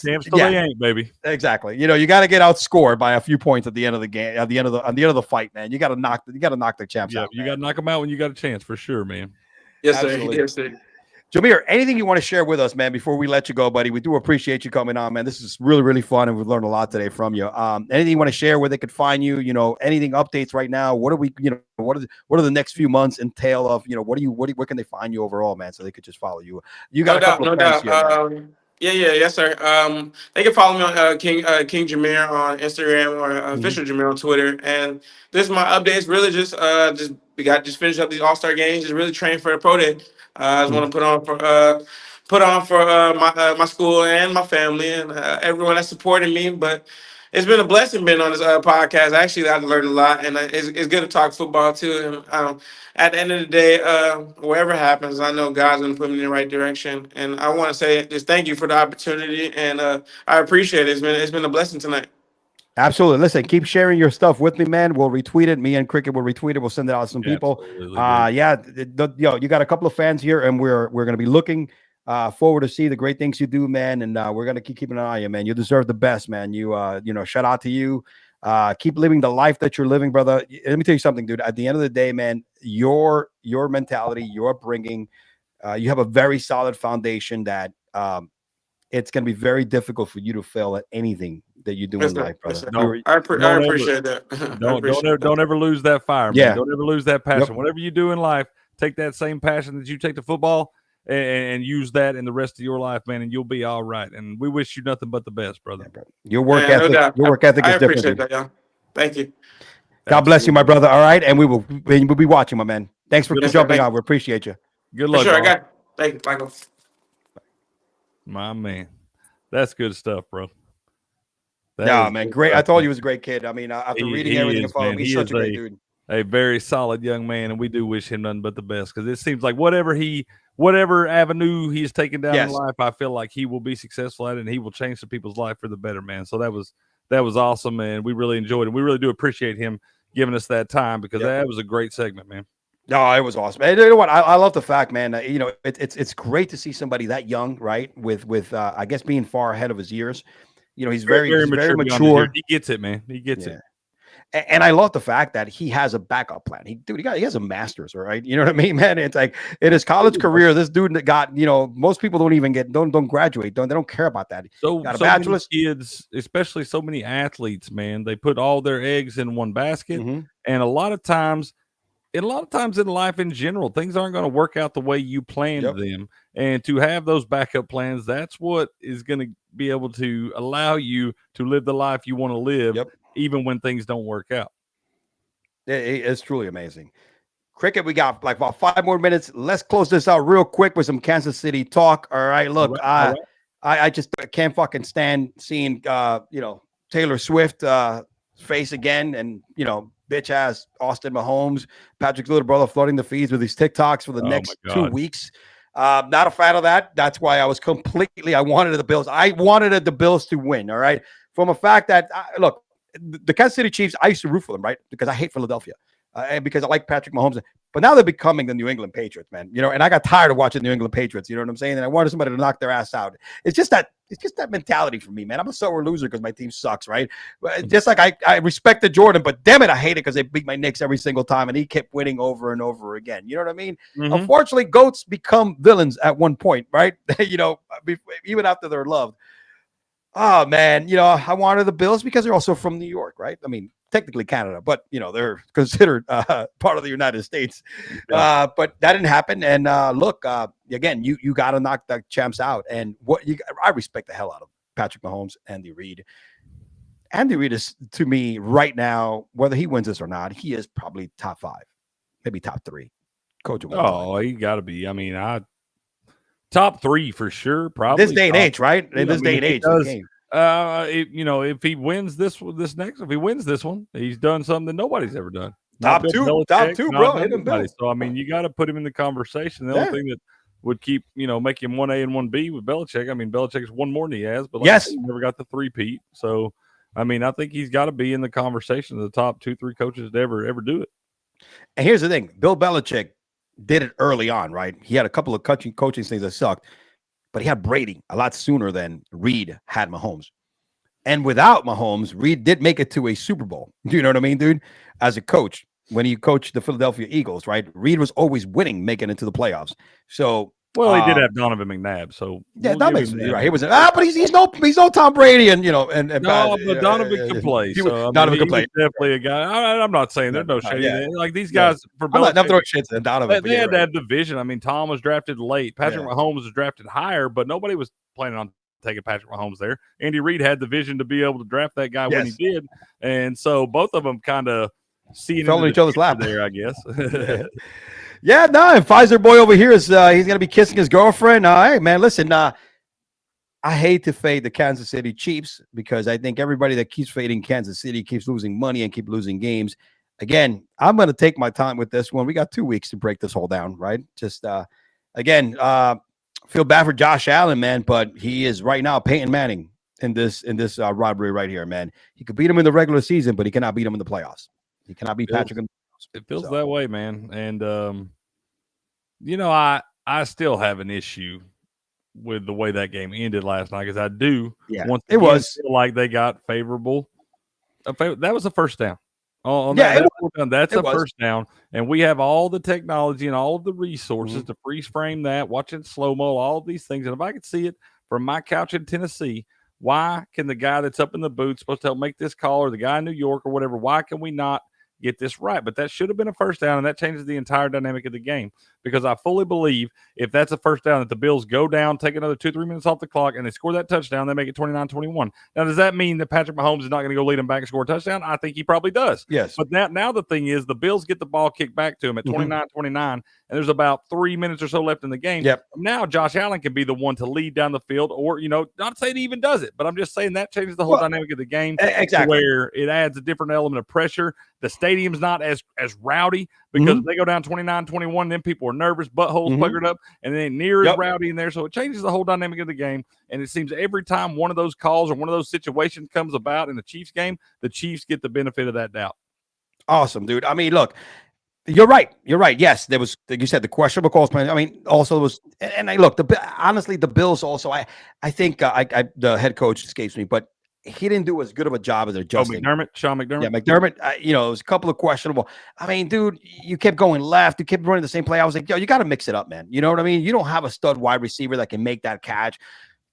[SPEAKER 2] ain't, baby.
[SPEAKER 1] Exactly. You got to get outscored by a few points at the end of the game. At the end of the fight, man. You got to knock the champs out.
[SPEAKER 2] You got to knock them out when you got a chance, for sure, man.
[SPEAKER 3] Yes, sir. Yes, sir.
[SPEAKER 1] Jomier, anything you want to share with us, man, before we let you go, buddy? We do appreciate you coming on, man. This is really, really fun, and we've learned a lot today from you. Anything you want to share where they could find you? Anything updates right now? What are we, what are the next few months entail of? Where can they find you overall, man, so they could just follow you? You got
[SPEAKER 3] No
[SPEAKER 1] a
[SPEAKER 3] doubt,
[SPEAKER 1] couple
[SPEAKER 3] no
[SPEAKER 1] of friends
[SPEAKER 3] doubt.
[SPEAKER 1] here.
[SPEAKER 3] Yes, sir. They can follow me on King Jameer on Instagram or
[SPEAKER 1] Mhm.
[SPEAKER 3] official Jameer on Twitter. And this is my updates. Really, just we got just finished up these All-Star games. Just really train for the pro day. I just want to put on for my school and my family and everyone that's supporting me. But it's been a blessing being on this podcast. Actually, I've learned a lot, and it's good to talk football too. And at the end of the day, whatever happens, I know God's gonna put me in the right direction. And I want to say just thank you for the opportunity, and I appreciate it. It's been a blessing tonight.
[SPEAKER 1] Absolutely. Listen, keep sharing your stuff with me, man. We'll retweet it. Me and Cricket will retweet it. We'll send it out to some people. You got a couple of fans here, and we're going to be looking forward to see the great things you do, man. And we're going to keep keeping an eye on you, man. You deserve the best, man. Shout out to you. Keep living the life that you're living, brother. Let me tell you something, dude. At the end of the day, man, your mentality, your upbringing, you have a very solid foundation that it's going to be very difficult for you to fail at anything that you do in life, brother.
[SPEAKER 3] I appreciate that.
[SPEAKER 2] Don't ever lose that fire, man. Don't ever lose that passion.
[SPEAKER 1] Yep.
[SPEAKER 2] Whatever you do in life, take that same passion that you take to football and use that in the rest of your life, man, and you'll be all right. And we wish you nothing but the best, brother.
[SPEAKER 1] Yeah, brother. Your work ethic is different. I
[SPEAKER 3] appreciate that, y'all. Thank you.
[SPEAKER 1] God bless you, my brother. All right, and we'll be watching, my man. Thanks for jumping on. We appreciate you.
[SPEAKER 2] Good luck.
[SPEAKER 3] Sure, I got it. Thank you, Michael.
[SPEAKER 2] My man, that's good stuff, bro.
[SPEAKER 1] Man, great. I told you he was a great kid. I mean, after reading everything and following, he's such a great dude.
[SPEAKER 2] A very solid young man, and we do wish him nothing but the best, because it seems like whatever avenue he's taken down in life, I feel like he will be successful at it, and he will change some people's life for the better, man. So that was awesome, and we really enjoyed it. We really do appreciate him giving us that time, because that was a great segment, man.
[SPEAKER 1] No, it was awesome. And you know what? I love the fact, man. It's great to see somebody that young, right? With I guess being far ahead of his years. He's very mature.
[SPEAKER 2] He gets it, man. He gets it.
[SPEAKER 1] And I love the fact that he has a backup plan. He has a master's, right? You know what I mean, man? It's like in his college career, this dude that got, most people don't graduate. They don't care about that.
[SPEAKER 2] So got a bachelor's. Many kids, especially so many athletes, man, they put all their eggs in one basket. Mm-hmm. And a lot of times in life in general, things aren't going to work out the way you planned them. And to have those backup plans, that's what is going to be able to allow you to live the life you want to live, even when things don't work out.
[SPEAKER 1] It's truly amazing. Cricket, we got like about 5 more minutes. Let's close this out real quick with some Kansas City talk. All right, look, I just can't fucking stand seeing Taylor Swift face again, and bitch ass Austin Mahomes, Patrick's little brother, flooding the feeds with these TikToks for the next 2 weeks. Not a fan of that. That's why I wanted the Bills. I wanted the Bills to win. All right. From a fact that look, the Kansas City Chiefs, I used to root for them, right? Because I hate Philadelphia and because I like Patrick Mahomes. But now they're becoming the New England Patriots, man. And I got tired of watching New England Patriots. You know what I'm saying? And I wanted somebody to knock their ass out. It's just that mentality for me, man. I'm a sore loser because my team sucks, right? Just like I respected Jordan, but damn it, I hate it because they beat my Knicks every single time, and he kept winning over and over again. You know what I mean? Mm-hmm. Unfortunately, goats become villains at one point, right? Even after they're loved. Oh man, I wanted the Bills because they're also from New York, right? I mean, technically Canada, but they're considered part of the United States. But that didn't happen. And look, again, you got to knock the champs out. And I respect the hell out of Patrick Mahomes, Andy Reid. Andy Reid is, to me, right now, whether he wins this or not, he is probably top 5, maybe top 3. Coach.
[SPEAKER 2] He got to be. I mean, top 3 for sure. Probably
[SPEAKER 1] this day and age, right? In this day and age,
[SPEAKER 2] if he wins this next, if he wins this one, he's done something that nobody's ever done.
[SPEAKER 1] Top two, bro. Hit him, Bill.
[SPEAKER 2] So I mean, you got to put him in the conversation. The only thing that would keep, make him 1A and 1B with Belichick. I mean, Belichick's won more than he has, but he never got the 3-peat. So I mean, I think he's got to be in the conversation of the top 2-3 coaches to ever do it.
[SPEAKER 1] And here's the thing: Bill Belichick did it early on, right? He had a couple of coaching things that sucked, but he had Brady a lot sooner than Reid had Mahomes. And without Mahomes, Reid did make it to a Super Bowl. Do you know what I mean, dude? As a coach, when he coached the Philadelphia Eagles, right? Reid was always winning, making it to the playoffs. So
[SPEAKER 2] Well, he did have Donovan McNabb, so
[SPEAKER 1] yeah, that makes sense. Right. He was but he's no Tom Brady, and
[SPEAKER 2] but Donovan could play. So
[SPEAKER 1] Donovan could play.
[SPEAKER 2] Definitely a guy. I'm not saying there's no shade.
[SPEAKER 1] Yeah.
[SPEAKER 2] Like these guys for
[SPEAKER 1] I'm not throwing shit to Donovan.
[SPEAKER 2] They had to have the vision. I mean, Tom was drafted late. Patrick Mahomes was drafted higher, but nobody was planning on taking Patrick Mahomes there. Andy Reid had the vision to be able to draft that guy when he did, and so both of them kind of fell
[SPEAKER 1] in each other's lap
[SPEAKER 2] there, I guess.
[SPEAKER 1] Yeah, no, and Pfizer boy over here is he's gonna be kissing his girlfriend. Hey man, listen, I hate to fade the Kansas City Chiefs because I think everybody that keeps fading Kansas City keeps losing money and keep losing games. Again, I'm gonna take my time with this one. We got 2 weeks to break this whole down, right? Just again, feel bad for Josh Allen, man, but he is right now Peyton Manning in this robbery right here, man. He could beat him in the regular season, but he cannot beat him in the playoffs. He cannot beat Patrick.
[SPEAKER 2] It feels that way, man. And, I still have an issue with the way that game ended last night because I do feel like they got favorable. That was a first down. That's a first down. And we have all the technology and all of the resources to freeze frame that, watch it slow-mo, all of these things. And if I could see it from my couch in Tennessee, why can the guy that's up in the booth supposed to help make this call or the guy in New York or whatever, why can we not get this right? But that should have been a first down, and that changes the entire dynamic of the game because I fully believe if that's a first down that the Bills go down, take another 2-3 minutes off the clock, and they score that touchdown, they make it 29-21. Now, does that mean that Patrick Mahomes is not going to go lead them back and score a touchdown? I think he probably does.
[SPEAKER 1] Yes.
[SPEAKER 2] But now the thing is the Bills get the ball kicked back to him at 29-29, and there's about 3 minutes or so left in the game.
[SPEAKER 1] Yep.
[SPEAKER 2] Now Josh Allen can be the one to lead down the field or, not saying he even does it, but I'm just saying that changes the whole dynamic of the game.
[SPEAKER 1] Exactly.
[SPEAKER 2] Where it adds a different element of pressure. The stadium's not as rowdy because if they go down 29-21, then people are nervous, buttholes puckered up, and they ain't near as rowdy in there. So it changes the whole dynamic of the game. And it seems every time one of those calls or one of those situations comes about in the Chiefs game, the Chiefs get the benefit of that doubt.
[SPEAKER 1] Awesome, dude. I mean, look, you're right. Yes, there was, like you said, the questionable calls. I mean, also there was, and I look, honestly, the Bills also, I think the head coach escapes me, but he didn't do as good of a job as adjusting.
[SPEAKER 2] Sean McDermott.
[SPEAKER 1] Yeah, McDermott. It was a couple of questionable. I mean, dude, you kept going left. You kept running the same play. I was like, yo, you got to mix it up, man. You know what I mean? You don't have a stud wide receiver that can make that catch.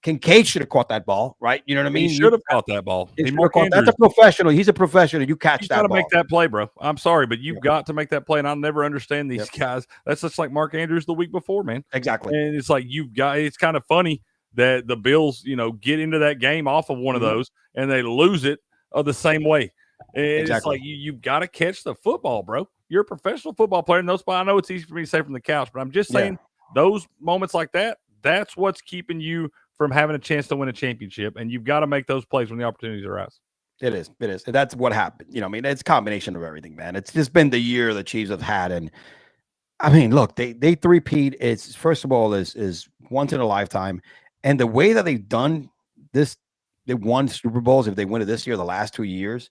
[SPEAKER 1] Kincaid should have caught that ball, right? You know what I mean?
[SPEAKER 2] He should have caught that ball.
[SPEAKER 1] That's a professional. He's a professional. You catch that ball.
[SPEAKER 2] You got to make that play, bro. I'm sorry, but you've got to make that play, and I'll never understand these guys. That's just like Mark Andrews the week before, man.
[SPEAKER 1] Exactly.
[SPEAKER 2] And it's like it's kind of funny that the Bills, get into that game off of one of those and they lose it the same way. And it's like you've got to catch the football, bro. You're a professional football player. And I know it's easy for me to say from the couch, but I'm just saying those moments like that, that's what's keeping you from having a chance to win a championship. And you've got to make those plays when the opportunities arise.
[SPEAKER 1] It is. And that's what happened. It's a combination of everything, man. It's just been the year the Chiefs have had. And I mean, look, they three-peat. It's first of all is once in a lifetime. And the way that they've done this, they won Super Bowls. If they win it this year, the last 2 years,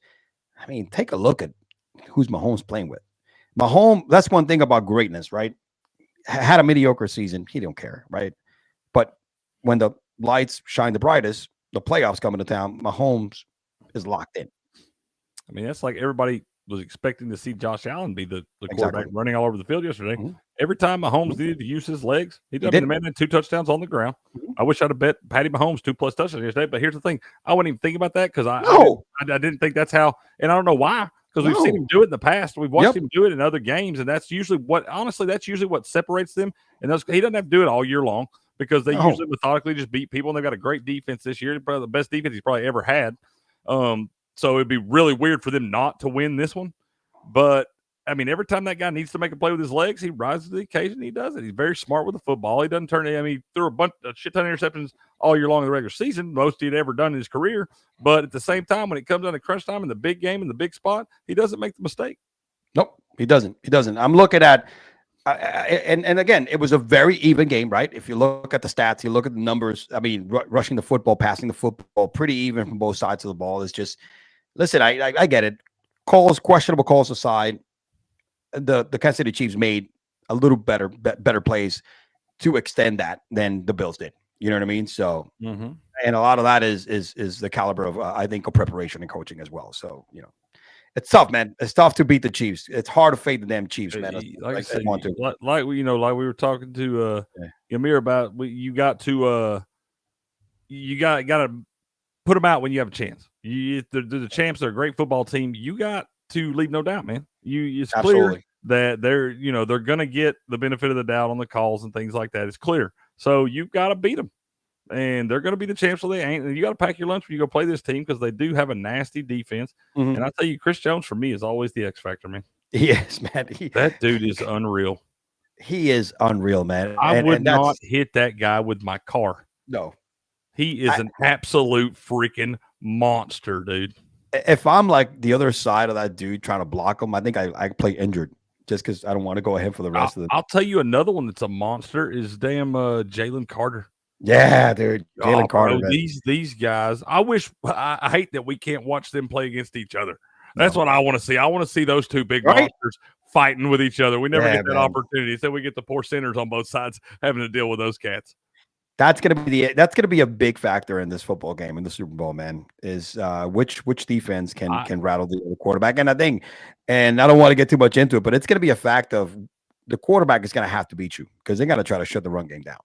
[SPEAKER 1] I mean, take a look at who's Mahomes playing with. Mahomes, that's one thing about greatness, right? Had a mediocre season. He don't care, right? But when the lights shine the brightest, the playoffs come into town, Mahomes is locked in.
[SPEAKER 2] I mean, that's like everybody was expecting to see Josh Allen be the quarterback running all over the field yesterday. Every time Mahomes needed to use his legs, he demanded 2 touchdowns on the ground. I wish I'd have bet Patty Mahomes 2+ touchdowns yesterday, but here's the thing. I wouldn't even think about that because I didn't think that's how, and I don't know why, because we've seen him do it in the past. We've watched him do it in other games, and that's usually what separates them. And he doesn't have to do it all year long because they usually methodically just beat people, and they've got a great defense this year, probably the best defense he's probably ever had. So it'd be really weird for them not to win this one. But, I mean, every time that guy needs to make a play with his legs, he rises to the occasion. He does it. He's very smart with the football. He doesn't he threw a shit ton of interceptions all year long in the regular season, most he'd ever done in his career. But at the same time, when it comes down to crunch time in the big game, in the big spot, he doesn't make the mistake.
[SPEAKER 1] Nope, he doesn't. I'm looking at and again, it was a very even game, right? If you look at the stats, you look at the numbers. I mean, rushing the football, passing the football, pretty even from both sides of the ball. It's just, listen, I get it. Questionable calls aside, the Kansas City Chiefs made a little better plays to extend that than the Bills did. You know what I mean? So, and a lot of that is the caliber of I think of preparation and coaching as well. So, It's tough, man. It's tough to beat the Chiefs. It's hard to fade the damn Chiefs, man.
[SPEAKER 2] Like I said,
[SPEAKER 1] want to.
[SPEAKER 2] like we were talking to Jomier about. You got to put them out when you have a chance. The champs are a great football team. You got to leave no doubt, man. It's clear that they're going to get the benefit of the doubt on the calls and things like that. It's clear. So you've got to beat them, and they're going to be the champs. So they ain't. And you got to pack your lunch when you go play this team because they do have a nasty defense. And I tell you, Chris Jones for me is always the X factor, man.
[SPEAKER 1] He is, man.
[SPEAKER 2] That dude is unreal.
[SPEAKER 1] He is unreal, man.
[SPEAKER 2] I would not hit that guy with my car.
[SPEAKER 1] No.
[SPEAKER 2] He is an absolute freaking monster, dude.
[SPEAKER 1] If I'm like the other side of that dude trying to block him, I think I play injured just because I don't want to go ahead for the rest of the.
[SPEAKER 2] I'll tell you another one that's a monster is damn Jalen Carter.
[SPEAKER 1] Yeah, dude. Jalen Carter.
[SPEAKER 2] Bro, these guys, I hate that we can't watch them play against each other. That's what I want to see. I want to see those two big monsters fighting with each other. We never get that opportunity. So we get the poor sinners on both sides having to deal with those cats.
[SPEAKER 1] That's gonna be a big factor in this football game in the Super Bowl, man. Is which defense can rattle the quarterback, and I don't want to get too much into it, but it's gonna be a fact of the quarterback is gonna have to beat you because they're gonna try to shut the run game down.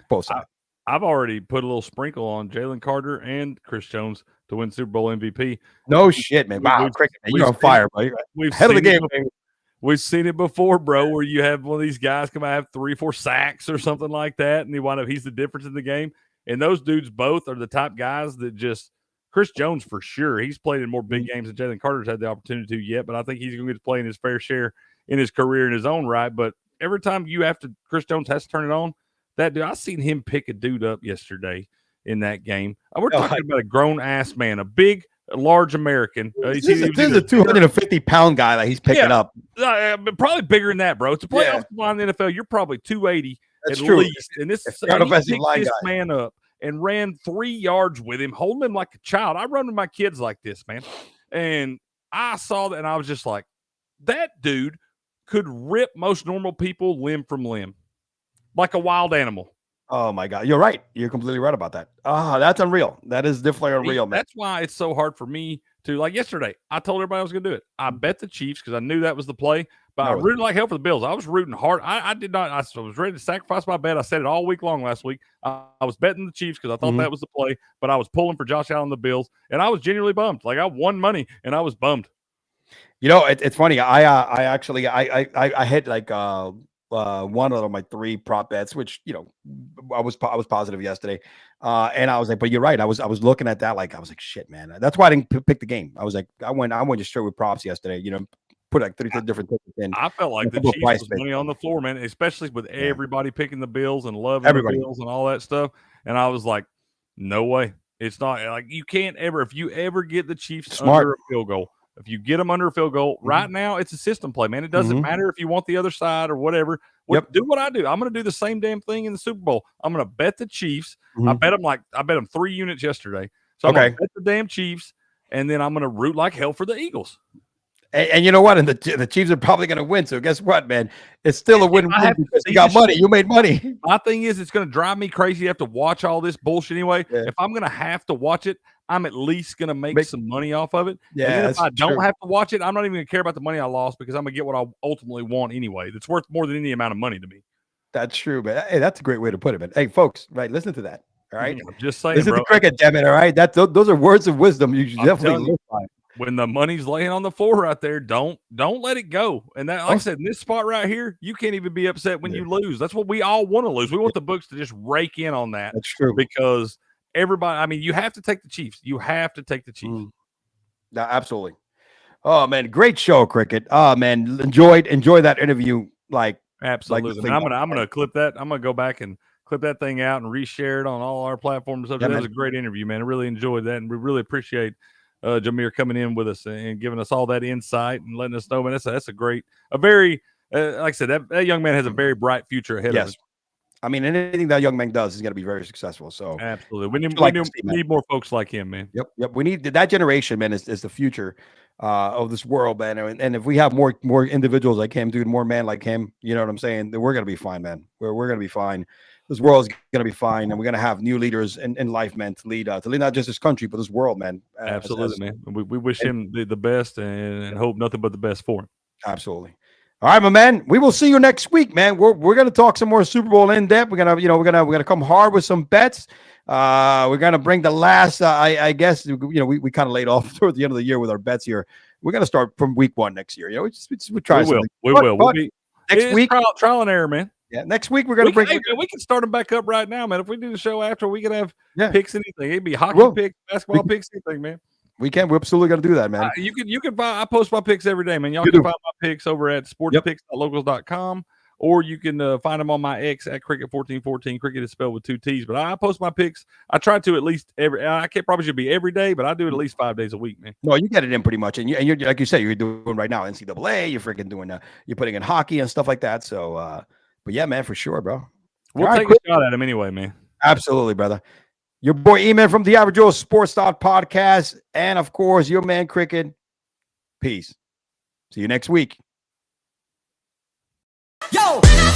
[SPEAKER 1] Both sides.
[SPEAKER 2] I've already put a little sprinkle on Jalen Carter and Chris Jones to win Super Bowl MVP.
[SPEAKER 1] No shit, man! Wow, Cricket, man, you're on fire, buddy.
[SPEAKER 2] We've
[SPEAKER 1] head of the game.
[SPEAKER 2] We've seen it before, bro, where you have one of these guys come out and have 3 or 4 sacks or something like that, and he's the difference in the game. And those dudes both are the type guys that just Chris Jones for sure. He's played in more big games than Jalen Carter's had the opportunity to yet, but I think he's going to get to play in his fair share in his career in his own right. But every time Chris Jones has to turn it on, that dude, I seen him pick a dude up yesterday in that game. We're talking about a grown ass man, a big, large American.
[SPEAKER 1] This is a 250-pound guy that he's picking up.
[SPEAKER 2] Probably bigger than that, bro. To play off the line in the NFL, you're probably 280 at least. And this picked this man up and ran 3 yards with him, holding him like a child. I run with my kids like this, man. And I saw that, and I was just like, that dude could rip most normal people limb from limb like a wild animal.
[SPEAKER 1] Oh my God. You're right. You're completely right about that. That's unreal. That is definitely unreal, man.
[SPEAKER 2] That's why it's so hard for me to, like yesterday, I told everybody I was going to do it. I bet the Chiefs because I knew that was the play, but I rooted like hell for the Bills. I was rooting hard. I was ready to sacrifice my bet. I said it all week long last week. I was betting the Chiefs because I thought that was the play, but I was pulling for Josh Allen and the Bills, and I was genuinely bummed. Like I won money and I was bummed.
[SPEAKER 1] It's funny. I actually hit like one of my 3 prop bets, which I was positive yesterday, and I was like, but you're right. I was looking at that like I was like, shit, man. That's why I didn't pick the game. I was like, I went just straight with props yesterday. Put like 3 different tickets in.
[SPEAKER 2] I felt like the Chiefs was money on the floor, man, especially with everybody picking the Bills and loving the Bills and all that stuff. And I was like, no way. It's not like you can't ever if you ever get the Chiefs under a field goal. If you get them under a field goal, right now it's a system play, man. It doesn't matter if you want the other side or whatever. Do what I do. I'm going to do the same damn thing in the Super Bowl. I'm going to bet the Chiefs. I bet them 3 units yesterday. So I'm going to bet the damn Chiefs, and then I'm going to root like hell for the Eagles.
[SPEAKER 1] And you know what? And the Chiefs are probably going to win. So guess what, man? It's still a win-win because you got money. You made money.
[SPEAKER 2] My thing is, it's going to drive me crazy to have to watch all this bullshit anyway. Yeah. If I'm going to have to watch it, I'm at least going to make some money off of it. Yeah. And then if I don't have to watch it, I'm not even going to care about the money I lost because I'm going to get what I ultimately want anyway. That's worth more than any amount of money to me.
[SPEAKER 1] That's true, man. Hey, that's a great way to put it, man. Hey, folks, right? Listen to that. All right.
[SPEAKER 2] I'm just saying,
[SPEAKER 1] listen to Cricket, damn it. All right. Those are words of wisdom. You should definitely live by.
[SPEAKER 2] When the money's laying on the floor right there, don't let it go. And that, like I said, in this spot right here, you can't even be upset when you lose. That's what we all want to lose. We want the books to just rake in on that.
[SPEAKER 1] That's true.
[SPEAKER 2] Because everybody, I mean, you have to take the Chiefs. You have to take the Chiefs.
[SPEAKER 1] No, absolutely. Oh man, great show, Cricket. Oh man, enjoy that interview. Like
[SPEAKER 2] absolutely. I'm gonna clip that. I'm gonna go back and clip that thing out and reshare it on all our platforms. That was a great interview, man. I really enjoyed that, and we really appreciate Jomier coming in with us and giving us all that insight and letting us know, man, that's a very, like I said, that young man has a very bright future ahead of him.
[SPEAKER 1] I mean, anything that young man does is going to be very successful. So
[SPEAKER 2] absolutely. We need more folks like him, man.
[SPEAKER 1] Yep. We need that generation, man, is the future of this world, man. And if we have more individuals like him, dude, more men like him, you know what I'm saying? Then we're going to be fine, man. We're going to be fine. this world is going to be fine, and we're going to have new leaders in life, man, to lead not just this country, but this world, man.
[SPEAKER 2] Absolutely, man. We wish him the best and hope nothing but the best for him.
[SPEAKER 1] Absolutely. All right, my man. We will see you next week, man. We're gonna talk some more Super Bowl in depth. We're gonna come hard with some bets. We're gonna bring the last. I guess we kind of laid off toward the end of the year with our bets here. We're gonna start from week 1 next year. We'll try.
[SPEAKER 2] We will. We'll be
[SPEAKER 1] next week.
[SPEAKER 2] Trial and error, man.
[SPEAKER 1] Yeah, next week we're gonna bring.
[SPEAKER 2] We can start them back up right now, man. If we do the show after, we can have picks anything. It'd be hockey picks, basketball picks, anything, man.
[SPEAKER 1] We can. We're absolutely going to do that, man.
[SPEAKER 2] You can find. I post my picks every day, man. Y'all can find my picks over at sportspicks.locals.com, or you can find them on my X at cricket1414. Cricket is spelled with 2 T's. But I post my picks. I try to at least I can't promise you be every day, but I do it at least 5 days a week, man.
[SPEAKER 1] No, you get it in pretty much, and you're like you said, you're doing right now NCAA. You're freaking doing. You're putting in hockey and stuff like that. So, but yeah, man, for sure, bro.
[SPEAKER 2] We'll take a shot at him anyway, man.
[SPEAKER 1] Absolutely, brother. Your boy E-Man from the Average Joe Sports Podcast. And, of course, your man Cricket. Peace. See you next week.
[SPEAKER 4] Yo!